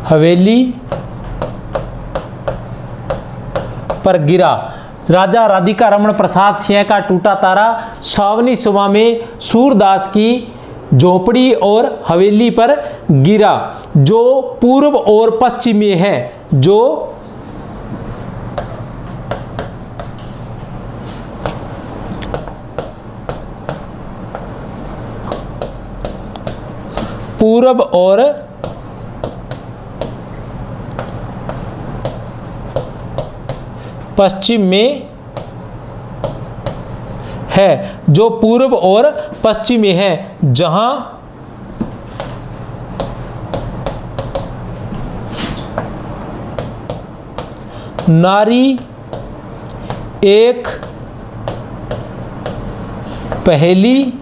Speaker 1: हवेली पर गिरा। राजा राधिका रमण प्रसाद सिंह का टूटा तारा सावनी सभा में सूरदास की झोपड़ी और हवेली पर गिरा, जो पूर्व और पश्चिम में है, जो पूर्व और पश्चिम में है, जो पूर्व और पश्चिम में है, जहां नारी एक पहेली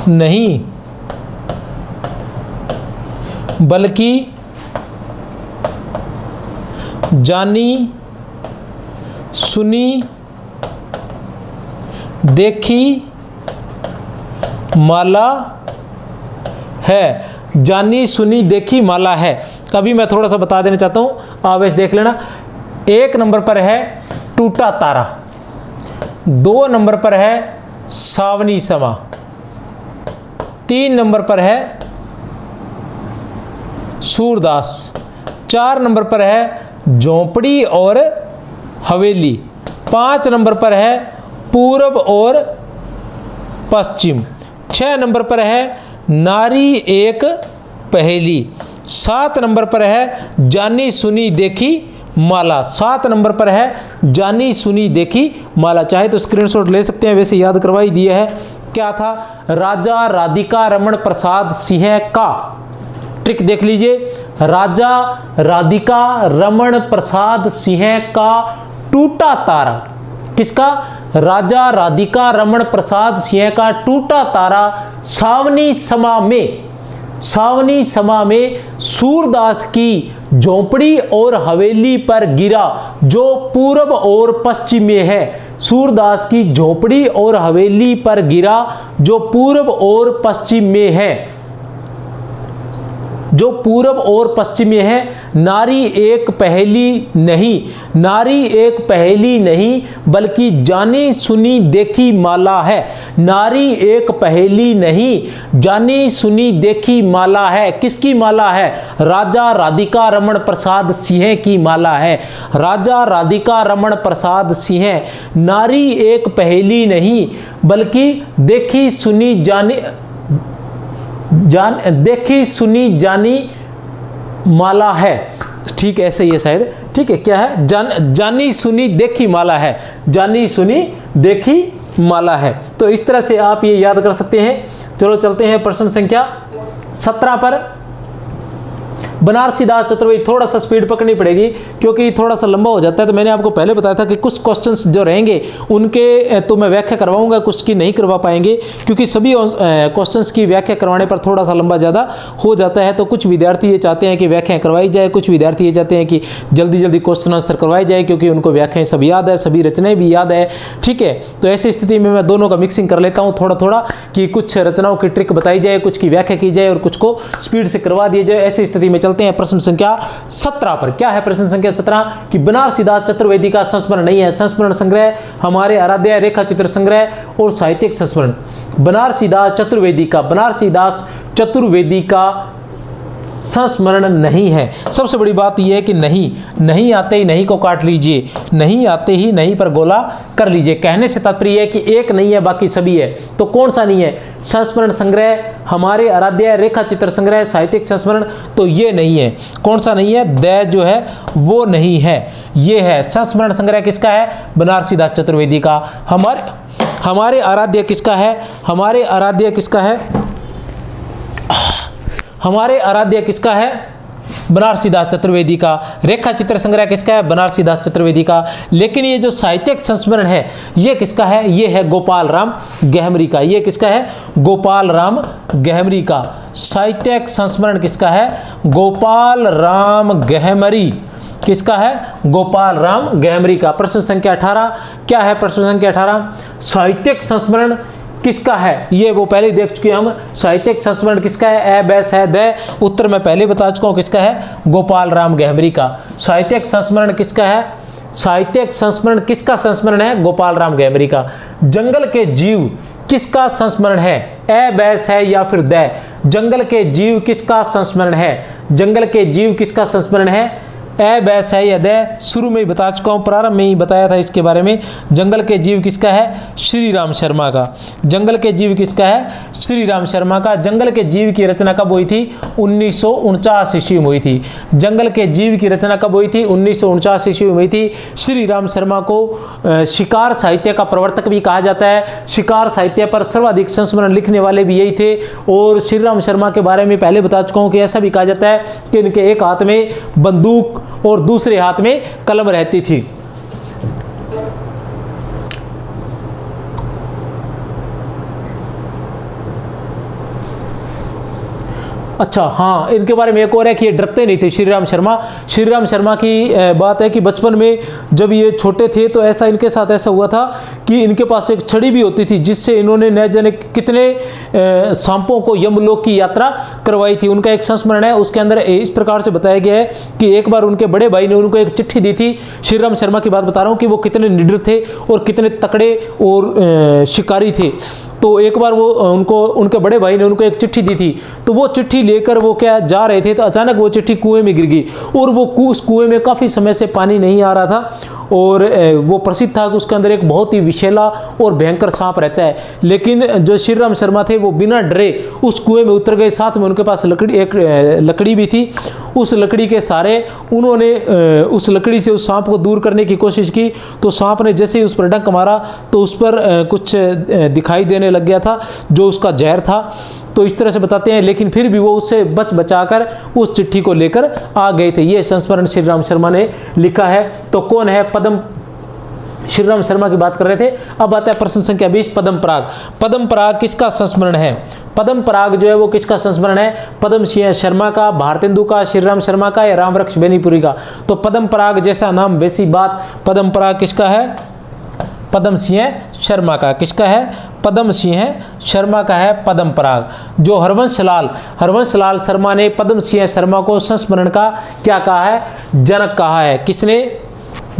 Speaker 1: नहीं बल्कि जानी सुनी देखी माला है। जानी सुनी देखी माला है। अभी मैं थोड़ा सा बता देना चाहता हूं, आप ऐसे देख लेना। 1 नंबर पर है टूटा तारा, 2 नंबर पर है सावनी समा, 3 नंबर पर है सूरदास, 4 नंबर पर है झोंपड़ी और हवेली, 5 नंबर पर है पूर्व और पश्चिम, 6 नंबर पर है नारी एक पहेली, 7 नंबर पर है जानी सुनी देखी माला, 7 नंबर पर है जानी सुनी देखी माला। चाहे तो स्क्रीनशॉट ले सकते हैं, वैसे याद करवा ही दिया है। क्या था? राजा राधिका रमण प्रसाद सिंह का, ट्रिक देख लीजिए, राजा राधिका रमण प्रसाद सिंह का टूटा तारा। किसका? राजा राधिका रमण प्रसाद सिंह का टूटा तारा सावनी समा में, सावनी समा में सूरदास की झोंपड़ी और हवेली पर गिरा, जो पूर्व और पश्चिम में है। सूरदास की झोंपड़ी और हवेली पर गिरा, जो पूर्व और पश्चिम में है, जो पूर्व और पश्चिम में है। नारी एक पहेली नहीं, नारी एक पहेली नहीं बल्कि जानी सुनी देखी माला है। नारी एक पहेली नहीं, जानी सुनी देखी माला है। किसकी माला है? राजा राधिका रमण प्रसाद सिंह की माला है। राजा राधिका रमण प्रसाद सिंह, नारी एक पहेली नहीं बल्कि देखी सुनी देखी सुनी जानी माला है। ठीक ऐसे ही है शायद। ठीक है, क्या है? जानी सुनी देखी माला है, जानी सुनी देखी माला है। तो इस तरह से आप ये याद कर सकते हैं। चलो चलते हैं प्रश्न संख्या 17 पर। बनारसी दास चतुर्वेदी, थोड़ा सा स्पीड पकड़नी पड़ेगी क्योंकि थोड़ा सा लंबा हो जाता है। तो मैंने आपको पहले बताया था कि कुछ क्वेश्चंस जो रहेंगे उनके तो मैं व्याख्या करवाऊंगा, कुछ की नहीं करवा पाएंगे क्योंकि सभी क्वेश्चंस की व्याख्या करवाने पर थोड़ा सा लंबा ज़्यादा हो जाता है। तो कुछ विद्यार्थी ये चाहते हैं कि व्याख्या करवाई जाए, कुछ विद्यार्थी ये चाहते हैं कि जल्दी जल्दी क्वेश्चन आंसर करवाई जाए क्योंकि उनको व्याख्याएं सब याद है, सभी रचनाएं भी याद है। ठीक है, तो ऐसी स्थिति में मैं दोनों का मिक्सिंग कर लेता हूँ थोड़ा थोड़ा, कि कुछ रचनाओं की ट्रिक बताई जाए, कुछ की व्याख्या की जाए और कुछ को स्पीड से करवा दिया जाए। ऐसी स्थिति में चलते हैं प्रश्न संख्या 17 पर। क्या है प्रश्न संख्या 17? कि बनारसी दास चतुर्वेदी का संस्मरण नहीं है। संस्मरण संग्रह हमारे आराध्य रेखा चित्र संग्रह और साहित्यिक संस्मरण। बनारसी दास चतुर्वेदी का, बनारसी दास चतुर्वेदी का संस्मरण नहीं है। सबसे बड़ी बात यह है कि नहीं आते ही नहीं को काट लीजिए, नहीं आते ही नहीं पर गोला कर लीजिए। कहने से तात्पर्य है कि एक नहीं है बाकी सभी है। तो कौन सा नहीं है? संस्मरण संग्रह, हमारे आराध्य, रेखा चित्र संग्रह, साहित्यिक संस्मरण, तो ये नहीं है। कौन सा नहीं है? द जो है वो नहीं है, ये है। संस्मरण संग्रह किसका है? बनारसी दास चतुर्वेदी का। हमारे आराध्य किसका है? हमारे आराध्य किसका है? हमारे आराध्य किसका है? बनारसी दास चतुर्वेदी का। रेखा चित्र संग्रह किसका है? बनारसी दास चतुर्वेदी का। लेकिन ये जो साहित्यिक संस्मरण है ये किसका है? ये है गोपाल राम गहमरी का। ये किसका है? गोपाल राम गहमरी का। साहित्यिक संस्मरण किसका है? गोपाल राम गहमरी। किसका है? गोपाल राम गहमरी का। प्रश्न संख्या 18 क्या है? प्रश्न संख्या 18 साहित्यिक संस्मरण किसका है? ये वो पहले देख चुके हम। साहित्यिक संस्मरण किसका है? ए बैस है द। उत्तर मैं पहले बता चुका हूं किसका है? गोपाल राम गहमरी का। साहित्यिक संस्मरण किसका है? साहित्यिक संस्मरण किसका संस्मरण है? गोपाल राम गहमरी का। जंगल के जीव किसका संस्मरण है? ए बैस है या फिर द? जंगल के जीव किसका संस्मरण है? जंगल के जीव किसका संस्मरण है? ए बैस है या द? शुरू में ही बता चुका हूँ, प्रारंभ में ही बताया था इसके बारे में। जंगल के जीव किसका है? श्री राम शर्मा का। जंगल के जीव किसका है? श्री राम शर्मा का। जंगल के जीव की रचना कब हुई थी? 1949 ईस्वी में हुई थी। जंगल के जीव की रचना कब हुई थी? 1949 ईस्वी में हुई थी। श्री राम शर्मा को शिकार साहित्य का प्रवर्तक भी कहा जाता है। शिकार साहित्य पर सर्वाधिक संस्मरण लिखने वाले भी यही थे। और श्री राम शर्मा के बारे में पहले बता चुका हूँ कि ऐसा भी कहा जाता है कि इनके एक हाथ में बंदूक और दूसरे हाथ में कलम रहती थी। अच्छा हाँ, इनके बारे में एक और है कि ये डरते नहीं थे श्री राम शर्मा। श्री राम शर्मा की बात है कि बचपन में जब ये छोटे थे तो ऐसा इनके साथ ऐसा हुआ था कि इनके पास एक छड़ी भी होती थी जिससे इन्होंने न जाने कितने सांपों को यमलोक की यात्रा करवाई थी। उनका एक संस्मरण है, उसके अंदर इस प्रकार से बताया गया है कि एक बार उनके बड़े भाई ने उनको एक चिट्ठी दी थी। श्री राम शर्मा की बात बता रहा हूँ कि वो कितने निडर थे और कितने तकड़े और शिकारी थे। तो एक बार वो उनके बड़े भाई ने उनको एक चिट्ठी दी थी। तो वो चिट्ठी लेकर वो क्या जा रहे थे तो अचानक वो चिट्ठी कुएं में गिर गई और वो उस कुएं में काफ़ी समय से पानी नहीं आ रहा था। और वो प्रसिद्ध था कि उसके अंदर एक बहुत ही विषैला और भयंकर सांप रहता है। लेकिन जो श्री राम शर्मा थे वो बिना डरे उस कुएं में उतर गए। साथ में उनके पास एक लकड़ी भी थी। उस लकड़ी के सहारे उन्होंने उस लकड़ी से उस सांप को दूर करने की कोशिश की। तो सांप ने जैसे ही उस पर डंक मारा तो उस पर कुछ दिखाई देने लग गया था जो उसका जहर था। तो इस तरह से बताते हैं, लेकिन फिर भी वो उससे बचाकर उस चिट्ठी को लेकर आ गए थे। ये संस्मरण श्री राम शर्मा ने लिखा है। तो कौन है? पद्म श्री राम शर्मा की बात कर रहे थे। अब आता है प्रश्न संख्या 20 पद्म पराग। पद्म पराग किसका संस्मरण है? पद्म पराग जो है वो किसका संस्मरण है? पद्म सिंह शर्मा का, भारतेंदु का, श्री राम शर्मा का या रामवृक्ष बेनीपुरी का? तो पद्म पराग जैसा नाम वैसी बात। पद्म पराग किसका है? पद्म सिंह शर्मा का। किसका है? पद्म सिंह शर्मा का है पद्म पराग। जो हरवंश लाल शर्मा ने पद्म सिंह शर्मा को संस्मरण का क्या कहा है? जनक कहा है। किसने?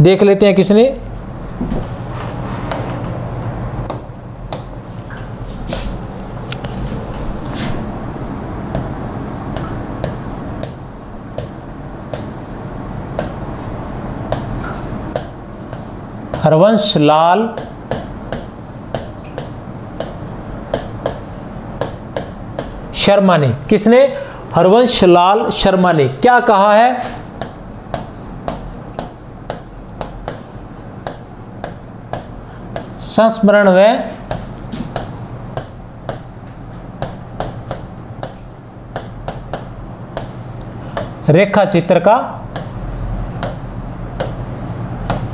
Speaker 1: देख लेते हैं किसने। हरवंश लाल शर्मा ने। किसने? हरवंश लाल शर्मा ने क्या कहा है? संस्मरण व रेखा चित्र का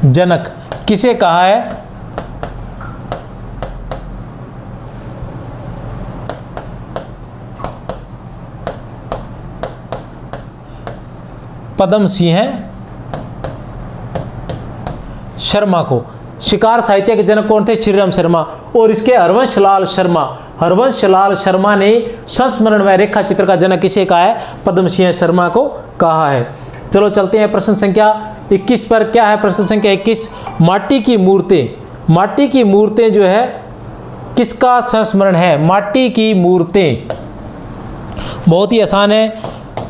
Speaker 1: जनक किसे कहा है? पद्म सिंह शर्मा को। शिकार साहित्य के जनक कौन थे? श्री राम शर्मा। और इसके हरवंश लाल शर्मा ने संस्मरण व रेखा चित्र का जनक किसे कहा है? पद्म सिंह शर्मा को कहा है। चलो चलते हैं प्रश्न संख्या 21 पर। क्या है प्रश्न संख्या 21? माटी की मूर्तें जो है किसका संस्मरण है? माटी की मूर्तें बहुत ही आसान है।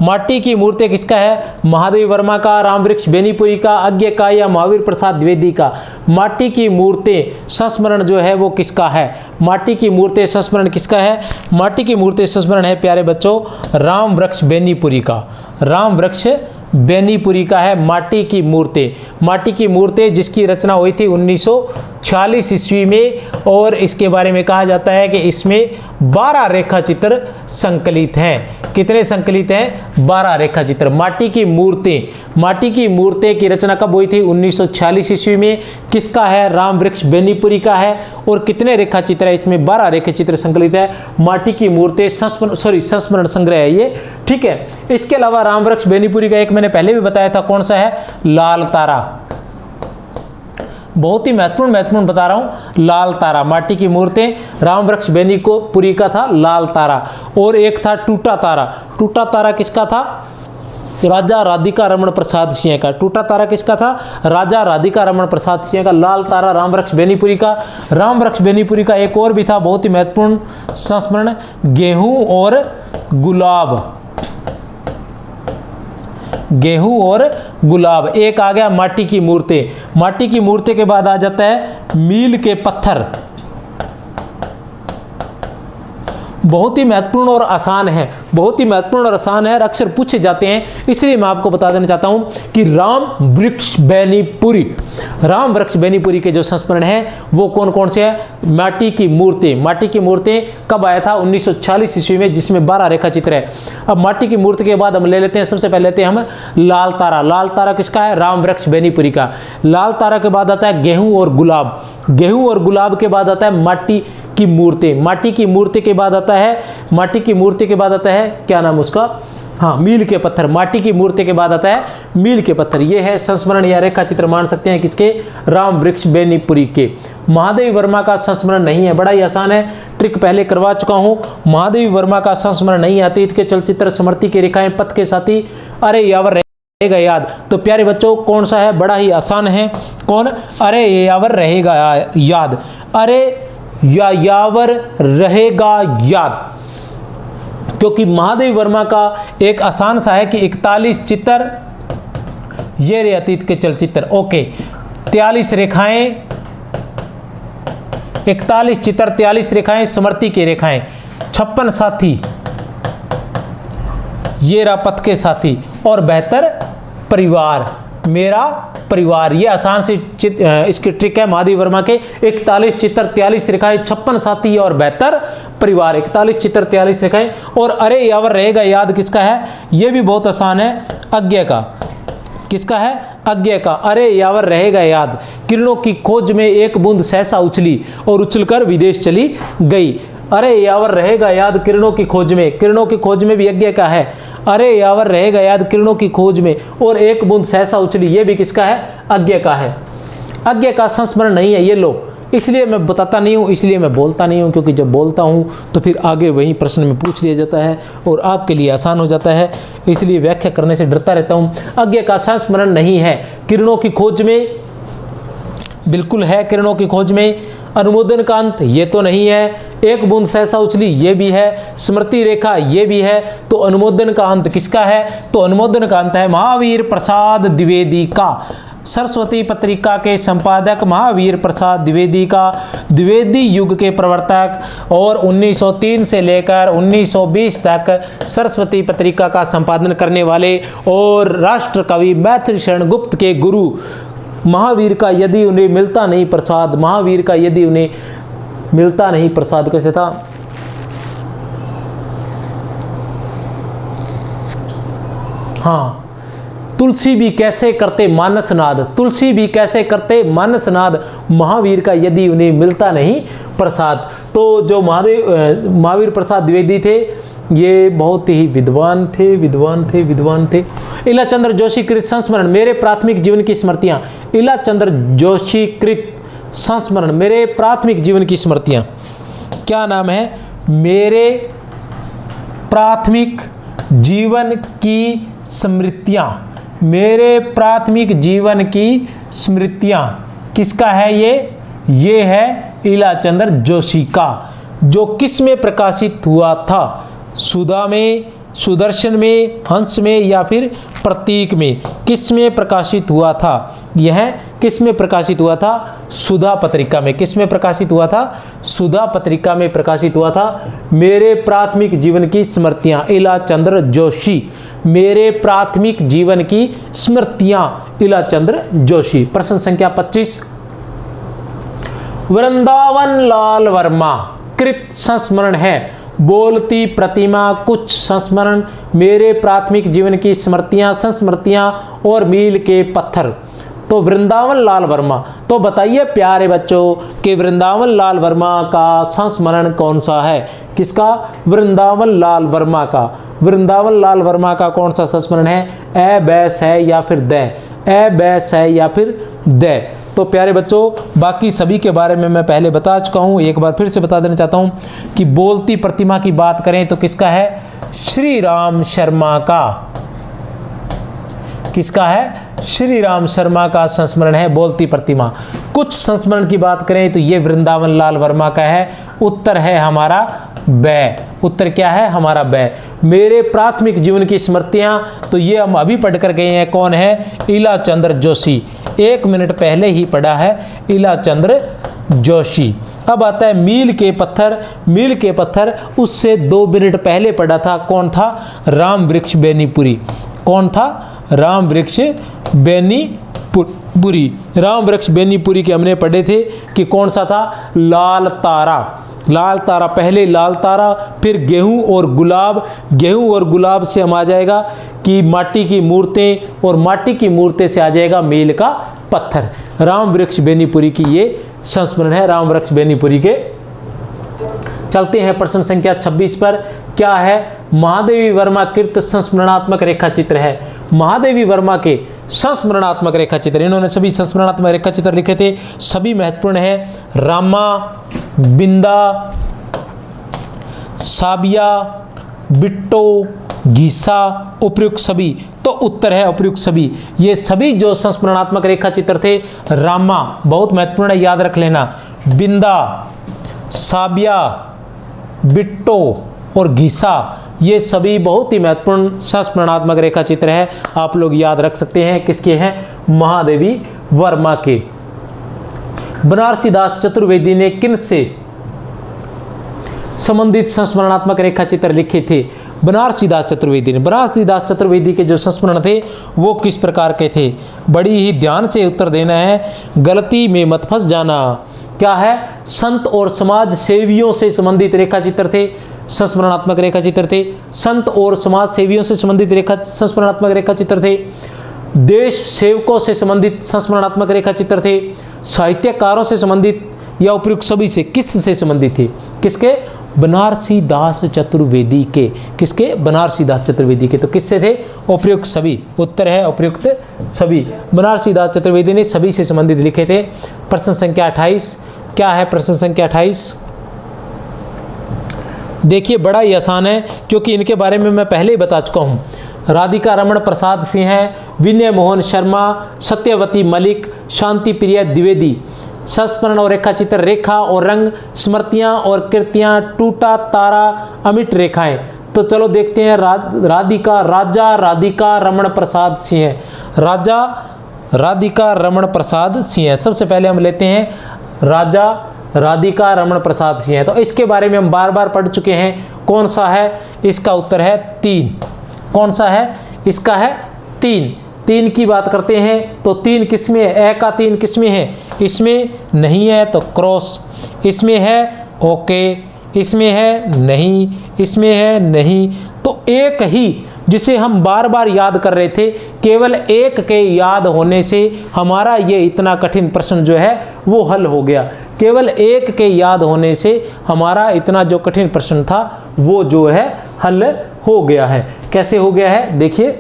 Speaker 1: माटी की मूर्ति किसका है? महादेव वर्मा का, रामवृक्ष बेनीपुरी का, अज्ञे का या महावीर प्रसाद द्विवेदी का? माटी की मूर्ति संस्मरण जो है वो किसका है? माटी की मूर्ति संस्मरण किसका है? माटी की मूर्ति संस्मरण है प्यारे बच्चों रामवृक्ष बेनीपुरी का। रामवृक्ष बेनीपुरी का है माटी की मूर्ति। माटी की मूर्ति जिसकी रचना हुई थी 1946 ईस्वी में, और इसके बारे में कहा जाता है कि इसमें 12 रेखा चित्र संकलित हैं। कितने संकलित हैं? 12 रेखा चित्र। माटी की मूर्ति, माटी की मूर्ति की रचना कब हुई थी? 1946 ईस्वी में। किसका है? रामवृक्ष बेनीपुरी का है। और कितने रेखा चित्र है इसमें? 12 रेखा चित्र संकलित है। माटी की मूर्ति संस्मरण संग्रह है ये, ठीक है। इसके अलावा रामवृक्ष बेनीपुरी का एक मैंने पहले भी बताया था, कौन सा है? लाल तारा। बहुत ही महत्वपूर्ण बता रहा हूं, लाल तारा। माटी की मूर्ति रामवृक्ष बेनीपुरी का था लाल तारा। और एक था टूटा तारा। टूटा तारा किसका था? राजा राधिका रमन प्रसाद सिंह का। टूटा तारा किसका था? राजा राधिका रमन प्रसाद सिंह का। लाल तारा रामवृक्ष बेनीपुरी का। रामवृक्ष बेनीपुरी का एक और भी था बहुत ही महत्वपूर्ण संस्मरण, गेहूं और गुलाब। गेहूं और गुलाब। एक आ गया माटी की मूर्ति। माटी की मूर्ति के बाद आ जाता है मील के पत्थर। बहुत ही महत्वपूर्ण और आसान है, बहुत ही महत्वपूर्ण और आसान है, अक्सर पूछे जाते हैं, इसलिए मैं आपको बता देना चाहता हूं कि रामवृक्ष बेनीपुरी, रामवृक्ष बेनीपुरी के जो संस्मरण है वो कौन कौन से हैं? माटी की मूर्ति। माटी की मूर्ति कब आया था? 1946 ईस्वी में, जिसमें 12 रेखा चित्र है। अब माटी की मूर्ति के बाद हम ले लेते हैं, सबसे पहले लेते हैं हम लाल तारा। लाल तारा किसका है? रामवृक्ष बेनीपुरी का। लाल तारा के बाद आता है गेहूं और गुलाब। गेहूं और गुलाब के बाद आता है माटी की मूर्ति। माटी की मूर्ति के बाद आता है, माटी की मूर्ति के बाद आता है, क्या नाम उसका? हाँ, मील के पत्थर। माटी की मूर्ति के बाद आता है मील के पत्थर। ये है संस्मरण या रेखा चित्र मान सकते हैं किसके? रामवृक्ष बेनीपुरी के। महादेव वर्मा का संस्मरण नहीं है, बड़ा ही आसान है, ट्रिक पहले करवा चुका हूं। महादेव वर्मा का संस्मरण नहीं है। अतीत के चलचित्र, स्मृति की रेखाएं, पथ के साथी, अरे यावर रहेगा याद। तो प्यारे बच्चों कौन सा है? बड़ा ही आसान है। कौन? अरे यावर रहेगा याद। अरे यावर रहेगा याद, क्योंकि महादेव वर्मा का एक आसान सा है कि 41 चित्र, ये रे अतीत के चलचित्र, ओके। 43 रेखाएं, 41 चित्र, 43 रेखाएं स्मृति की रेखाएं, 56 साथी, ये रहा पथ के साथी, और बेहतर परिवार, मेरा परिवार। ये आसान सी इसकी ट्रिक है महादेव वर्मा के। 41 चित्र, 43 रेखाएं, 56 साथी और बेहतर परिवार। 41 चित्र, 43 रेखाएं। और अरे यावर रहेगा याद किसका है? ये भी बहुत आसान है, अज्ञे का। किसका है? अज्ञे का। अरे यावर रहेगा याद, किरणों की खोज में एक बूंद सहसा उछली और उछलकर विदेश चली गई। अरे यावर रहेगा याद किरणों की खोज में। किरणों की खोज में भी अज्ञे का है। अरे यावर रहेगा याद किरणों की खोज में, और एक बूंद सहसा उछली, ये भी किसका है? अज्ञे का है। अज्ञे का संस्मरण नहीं है, ये लो। इसलिए मैं बताता नहीं हूँ, इसलिए मैं बोलता नहीं हूँ, क्योंकि जब बोलता हूँ तो फिर आगे वही प्रश्न में पूछ लिया जाता है और आपके लिए आसान हो जाता है, इसलिए व्याख्या करने से डरता रहता हूँ। अज्ञे का संस्मरण नहीं है। किरणों की खोज में बिल्कुल है, किरणों की खोज में। अनुमोदन का अंत ये तो नहीं है। एक बूंद सहसा उछली ये भी है। स्मृति रेखा ये भी है। तो अनुमोदन का अंत किसका है? तो अनुमोदन का अंत है महावीर प्रसाद द्विवेदी का। सरस्वती पत्रिका के संपादक महावीर प्रसाद द्विवेदी का, द्विवेदी युग के प्रवर्तक, और 1903 से लेकर 1920 तक सरस्वती पत्रिका का संपादन करने वाले, और राष्ट्र कवि मैथिली शरण गुप्त के गुरु महावीर का यदि उन्हें मिलता नहीं प्रसाद, महावीर का यदि उन्हें मिलता नहीं प्रसाद, कैसे था? हाँ, तुलसी भी कैसे करते मानसनाद, तुलसी भी कैसे करते मानसनाद, महावीर का यदि उन्हें मिलता नहीं प्रसाद। तो जो महावीर प्रसाद द्विवेदी थे, ये बहुत ही विद्वान थे। इलाचंद्र जोशी कृत संस्मरण, मेरे प्राथमिक जीवन की स्मृतियां। इलाचंद्र जोशी कृत संस्मरण, मेरे प्राथमिक जीवन की स्मृतियां। क्या नाम है? मेरे प्राथमिक जीवन की स्मृतियां। मेरे प्राथमिक जीवन की स्मृतियां किसका है? ये है इलाचंद्र जोशी का, जो किस में प्रकाशित हुआ था? सुधा में, सुदर्शन में, हंस में या फिर प्रतीक में? किस में प्रकाशित हुआ था? यह किस में प्रकाशित हुआ था? सुधा पत्रिका में। किस में प्रकाशित हुआ था? सुधा पत्रिका में प्रकाशित हुआ था। मेरे प्राथमिक जीवन की स्मृतियां, इला चंद्र जोशी। मेरे प्राथमिक जीवन की स्मृतियां, इला चंद्र जोशी। प्रश्न संख्या 25, वृंदावन लाल वर्मा कृत संस्मरण है। बोलती प्रतिमा, कुछ संस्मरण, मेरे प्राथमिक जीवन की स्मृतियां, संस्मृतियां और मील के पत्थर। तो वृंदावन लाल वर्मा, तो बताइए प्यारे बच्चों कि वृंदावन लाल वर्मा का संस्मरण कौन सा है? किसका? वृंदावन लाल वर्मा का। वृंदावन लाल वर्मा का कौन सा संस्मरण है? ए बैस है या फिर द? ए बैस है या फिर द? तो प्यारे बच्चों बाकी सभी के बारे में मैं पहले बता चुका हूँ, एक बार फिर से बता देना चाहता हूँ कि बोलती प्रतिमा की बात करें तो किसका है? श्री राम शर्मा का। किसका है? श्री राम शर्मा का संस्मरण है बोलती प्रतिमा। कुछ संस्मरण की बात करें तो ये वृंदावन लाल वर्मा का है। उत्तर है हमारा बै। उत्तर क्या है? हमारा बै। मेरे प्राथमिक जीवन की स्मृतियां, तो ये हम अभी पढ़ कर गए हैं। कौन है? इला चंद्र जोशी। 1 मिनट पहले ही पढ़ा है इला चंद्र जोशी। अब आता है मील के पत्थर। मील के पत्थर उससे 2 मिनट पहले पढ़ा था। कौन था? राम वृक्ष बेनीपुरी। कौन था? राम वृक्ष बेनीपुरी। राम वृक्ष बेनीपुरी के हमने पढ़े थे कि कौन सा था? लाल तारा। लाल तारा, पहले लाल तारा, फिर गेहूं और गुलाब। गेहूं और गुलाब से हम आ जाएगा कि माटी की मूर्तें, और माटी की मूर्तें से आ जाएगा मील का पत्थर। राम वृक्ष बेनीपुरी की ये संस्मरण है, राम वृक्ष बेनीपुरी के। चलते हैं प्रश्न संख्या 26 पर। क्या है? महादेवी वर्मा कृत संस्मरणात्मक रेखा चित्र है। महादेवी वर्मा के संस्मरणात्मक रेखा चित्र, इन्होंने सभी संस्मरणात्मक रेखा चित्र लिखे थे, सभी महत्वपूर्ण है। रामा, बिंदा, साबिया, बिट्टो, गीसा, उपयुक्त सभी। तो उत्तर है उपयुक्त सभी। ये सभी जो संस्मरणात्मक रेखा चित्र थे, रामा बहुत महत्वपूर्ण है, याद रख लेना। बिंदा, साबिया, बिट्टो और गीसा, ये सभी बहुत ही महत्वपूर्ण संस्मरणात्मक रेखा चित्र है, आप लोग याद रख सकते हैं। किसके हैं? महादेवी वर्मा के। बनारसी दास चतुर्वेदी ने किन से संबंधित संस्मरणात्मक रेखा चित्र लिखे थे? बनारसी दास चतुर्वेदी ने। बनारसी दास चतुर्वेदी के जो संस्मरण थे वो किस प्रकार के थे? बड़ी ही ध्यान से उत्तर देना है, गलती में मत फंस जाना। क्या है? संत और समाज सेवियों से संबंधित रेखा चित्र थे, संस्मरणात्मक रेखा चित्र थे। संत और समाज सेवियों से संबंधित संस्मरणात्मक रेखा चित्र थे। देश सेवकों से संबंधित संस्मरणात्मक रेखा चित्र थे। साहित्यकारों से संबंधित या उपयुक्त सभी से। किस से संबंधित थे? किसके? बनारसी दास चतुर्वेदी के। किसके? बनारसी दास चतुर्वेदी के। तो किससे थे? उपयुक्त सभी। उत्तर है उपयुक्त सभी। बनारसी दास चतुर्वेदी ने सभी से संबंधित लिखे थे। प्रश्न संख्या 28। क्या है प्रश्न संख्या 28? देखिए बड़ा ही आसान है क्योंकि इनके बारे में मैं पहले ही बता चुका हूँ। राधिका रमण प्रसाद सिंह हैं, विनय मोहन शर्मा, सत्यवती मलिक, शांति प्रिया द्विवेदी। संस्मरण और रेखा चित्र, रेखा और रंग, स्मृतियाँ और कृतियाँ, टूटा तारा, अमिट रेखाएं। तो चलो देखते हैं। राजा राधिका रमण प्रसाद सिंह है। राजा राधिका रमण प्रसाद सिंह है। सबसे पहले हम लेते हैं राजा राधिका रमण प्रसाद सिंह है। तो इसके बारे में हम बार बार पढ़ चुके हैं। कौन सा है? इसका उत्तर है 3। कौन सा है? इसका है 3। 3 की बात करते हैं तो 3 किसमें है? ए का 3 किसमें है? इसमें नहीं है तो क्रॉस, इसमें है ओके, इसमें है नहीं, इसमें है नहीं। तो एक ही जिसे हम बार बार याद कर रहे थे, केवल एक के याद होने से हमारा ये इतना कठिन प्रश्न जो है वो हल हो गया। केवल एक के याद होने से हमारा इतना जो कठिन प्रश्न था वो जो है हल हो गया है। कैसे हो गया है? देखिए,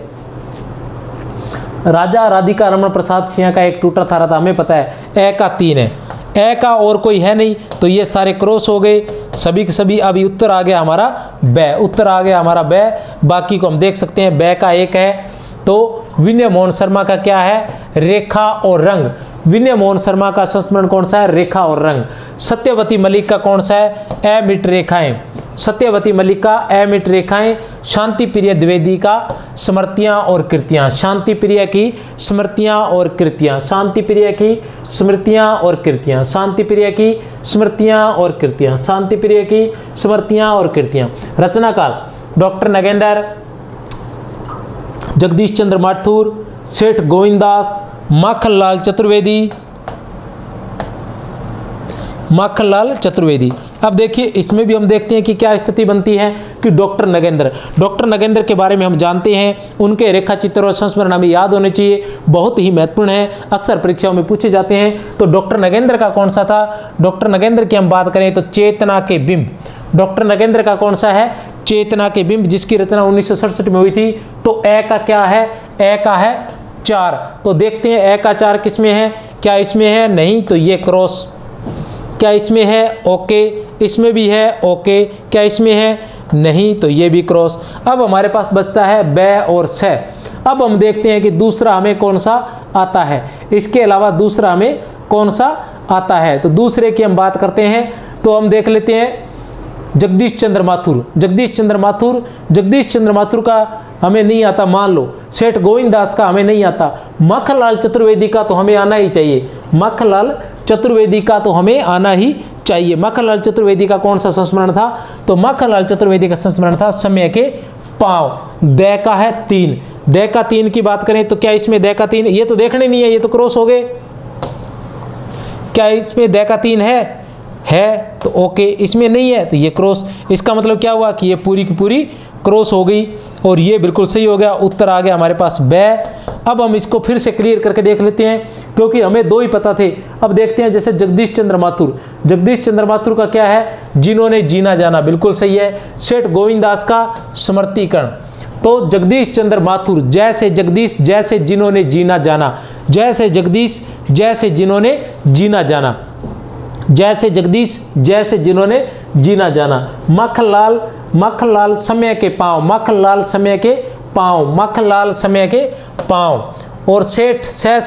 Speaker 1: राजा राधिका रमण प्रसाद सिंह का एक टूटा थारा था, हमें पता है। ए का 3 है, ए का और कोई है नहीं, तो ये सारे क्रॉस हो गए सभी के सभी। अभी उत्तर आ गया हमारा बै। उत्तर आ गया हमारा बै। बाकी को हम देख सकते हैं। बै का 1 है। तो विनय मोहन शर्मा का क्या है? रेखा और रंग। विनय मोहन शर्मा का संस्मरण कौन सा है? रेखा और रंग। सत्यवती मलिक का कौन सा है? अमिट रेखाएं। सत्यवती मल्लिका, अमिट रेखाएं, शांति प्रिय द्विवेदी का स्मृतियां और कृतियां, शांति प्रिय की स्मृतियां और कृतियां, शांति प्रिय की स्मृतियां और कृतियां, शांति प्रिय की स्मृतियां और कृतियां, शांति प्रिय की स्मृतियां और कृतियां। रचनाकार डॉक्टर नगेंद्र, जगदीश चंद्र माथुर, सेठ गोविंददास, माखनलाल चतुर्वेदी, माखनलाल चतुर्वेदी। अब देखिए इसमें भी हम देखते हैं कि क्या स्थिति बनती है कि डॉक्टर नगेंद्र के बारे में हम जानते हैं, उनके रेखा चित्र और संस्मरण हमें याद होने चाहिए, बहुत ही महत्वपूर्ण है, अक्सर परीक्षाओं में पूछे जाते हैं। तो डॉक्टर नगेंद्र का कौन सा था? डॉक्टर नगेंद्र की हम बात करें तो चेतना के बिंब। डॉक्टर नगेंद्र का कौन सा है? चेतना के बिंब, जिसकी रचना 1967 में हुई थी। तो ए का क्या है? ए का है 4। तो देखते हैं ए का 4 किसमें है? क्या इसमें है? नहीं, तो ये क्रॉस। क्या इसमें है? ओके, इसमें भी है ओके। क्या इसमें है? नहीं, तो ये भी क्रॉस। अब हमारे पास बचता है बै और से। अब हम देखते हैं कि दूसरा हमें कौन सा आता है, इसके अलावा दूसरा हमें कौन सा आता है। तो दूसरे की हम बात करते हैं, तो हम देख लेते हैं जगदीश चंद्र माथुर। जगदीश चंद्र माथुर का हमें नहीं आता, मान लो। सेठ गोविंददास का हमें नहीं आता। माखनलाल चतुर्वेदी का तो हमें आना ही चाहिए। माखनलाल चतुर्वेदी का तो हमें आना ही चाहिए। माखनलाल चतुर्वेदी का कौन सा संस्मरण था? तो माखनलाल चतुर्वेदी का संस्मरण था समय के पांव। दय का है 3। दय का 3 की बात करें तो क्या इसमें दय का 3? ये तो देखने नहीं है, ये तो क्रॉस हो गए। क्या इसमें दय का 3 है तो ओके, इसमें नहीं है तो ये क्रॉस। इसका मतलब क्या हुआ कि ये पूरी की पूरी क्रॉस हो गई और ये बिल्कुल सही हो गया। उत्तर आ गया हमारे पास बै। अब हम इसको फिर से क्लियर करके देख लेते हैं, क्योंकि हमें 2 ही पता थे। अब देखते हैं जैसे जगदीश चंद्र माथुर का क्या है? जिन्होंने जीना जाना, बिल्कुल सही है। सेठ गोविंददास का स्मृतिकरण। तो जगदीश चंद्र माथुर, जैसे जगदीश जैसे जिन्होंने जीना जाना, जैसे जगदीश जैसे जिन्होंने जीना जाना, जैसे जगदीश जैसे जिन्होंने जीना जाना। माखनलाल समय के पांव, माखनलाल समय के पांव, माखनलाल समय के पांव। और सेठ से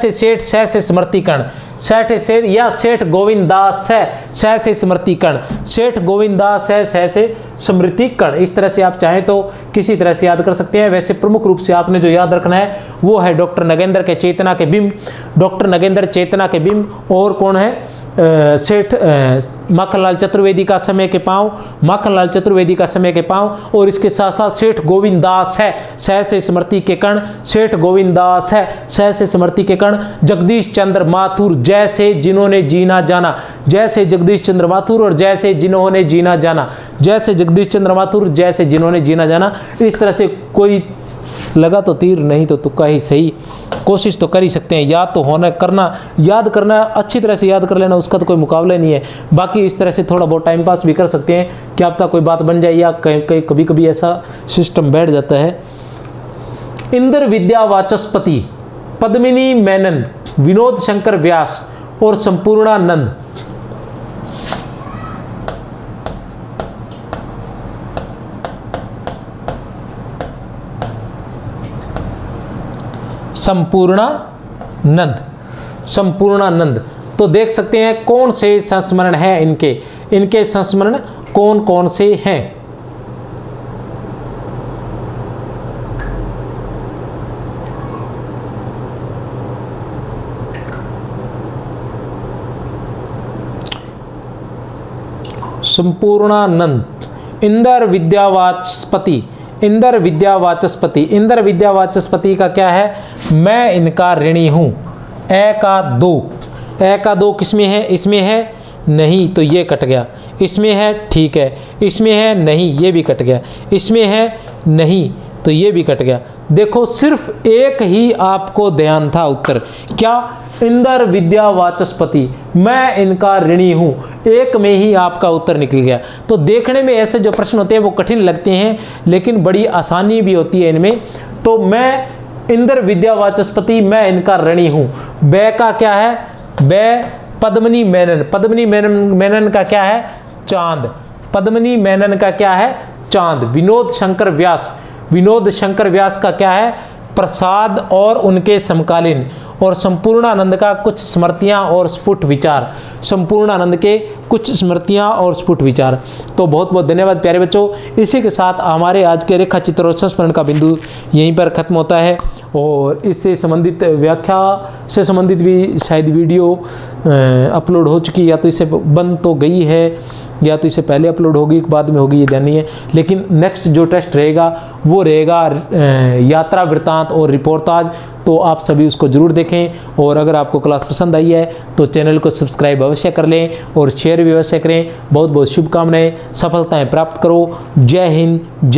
Speaker 1: स्मृतिकरण, सेठ या सेठ गोविंददास से स्मृतिकरण, सेठ गोविंददास से स्मृतिकरण। इस तरह से आप चाहें तो किसी तरह से याद कर सकते हैं। वैसे प्रमुख रूप से आपने जो याद रखना है वो है डॉक्टर नगेंद्र के चेतना के बिंब, डॉक्टर नगेंद्र चेतना के बिंब। और कौन है? सेठ माखनलाल चतुर्वेदी का समय के पांव, माखनलाल चतुर्वेदी का समय के पांव। और इसके साथ साथ सेठ गोविंददास है से स्मृति के कण, सेठ गोविंददास है से स्मृति के कण। जगदीश चंद्र माथुर, जैसे जिन्होंने जीना जाना, जैसे जगदीश चंद्र माथुर और जैसे जिन्होंने जीना जाना, जैसे जगदीश चंद्र माथुर जैसे जिन्होंने जीना जाना। इस तरह से कोई लगा तो तीर, नहीं तो तुक्का ही सही। कोशिश तो कर ही सकते हैं, याद तो होना करना, याद करना अच्छी तरह से याद कर लेना, उसका तो कोई मुकाबला नहीं है। बाकी इस तरह से थोड़ा बहुत टाइम पास भी कर सकते हैं, क्या पता कोई बात बन जाए, या कभी कभी ऐसा सिस्टम बैठ जाता है। इंद्र विद्या वाचस्पति, पद्मिनी मेनन, विनोद शंकर व्यास और संपूर्णानंद। संपूर्णानंद। तो देख सकते हैं कौन से संस्मरण हैं इनके संस्मरण कौन कौन से हैं। संपूर्णानंद, इंद्र विद्या वाचस्पति का क्या है? मैं इनका ऋणी हूं। ए का 2 किसमें है? इसमें है नहीं, तो ये कट गया। इसमें है ठीक है, इसमें है नहीं, ये भी कट गया। इसमें है नहीं, तो ये भी कट गया। देखो सिर्फ एक ही आपको ध्यान था उत्तर, क्या? इंद्र विद्या वाचस्पति, मैं इनका ऋणी हूं, एक में ही आपका उत्तर निकल गया। तो देखने में ऐसे जो प्रश्न होते हैं वो कठिन लगते हैं, लेकिन बड़ी आसानी भी होती है इनमें। तो मैं इंद्र विद्या वाचस्पति, मैं इनका ऋणी हूं। बै का क्या है? बै पद्मिनी मेनन का क्या है? चांद। पद्मिनी मेनन का क्या है? चांद। विनोद शंकर व्यास का क्या है? प्रसाद और उनके समकालीन। और संपूर्णानंद का कुछ स्मृतियाँ और स्फुट विचार, संपूर्णानंद के कुछ स्मृतियाँ और स्फुट विचार। तो बहुत बहुत धन्यवाद प्यारे बच्चों। इसी के साथ हमारे आज के रेखा चित्र और संस्मरण का बिंदु यहीं पर खत्म होता है, और इससे संबंधित व्याख्या से संबंधित भी शायद वीडियो अपलोड हो चुकी, या तो इससे बन तो गई है या तो इससे पहले अपलोड होगी बाद में होगी, ये ध्यान नहीं है। लेकिन नेक्स्ट जो टेस्ट रहेगा वो रहेगा यात्रा वृत्तांत और रिपोर्टाज, तो आप सभी उसको ज़रूर देखें। और अगर आपको क्लास पसंद आई है तो चैनल को सब्सक्राइब अवश्य कर लें और शेयर भी अवश्य करें। बहुत बहुत शुभकामनाएं, सफलताएं प्राप्त करो। जय हिंद, जय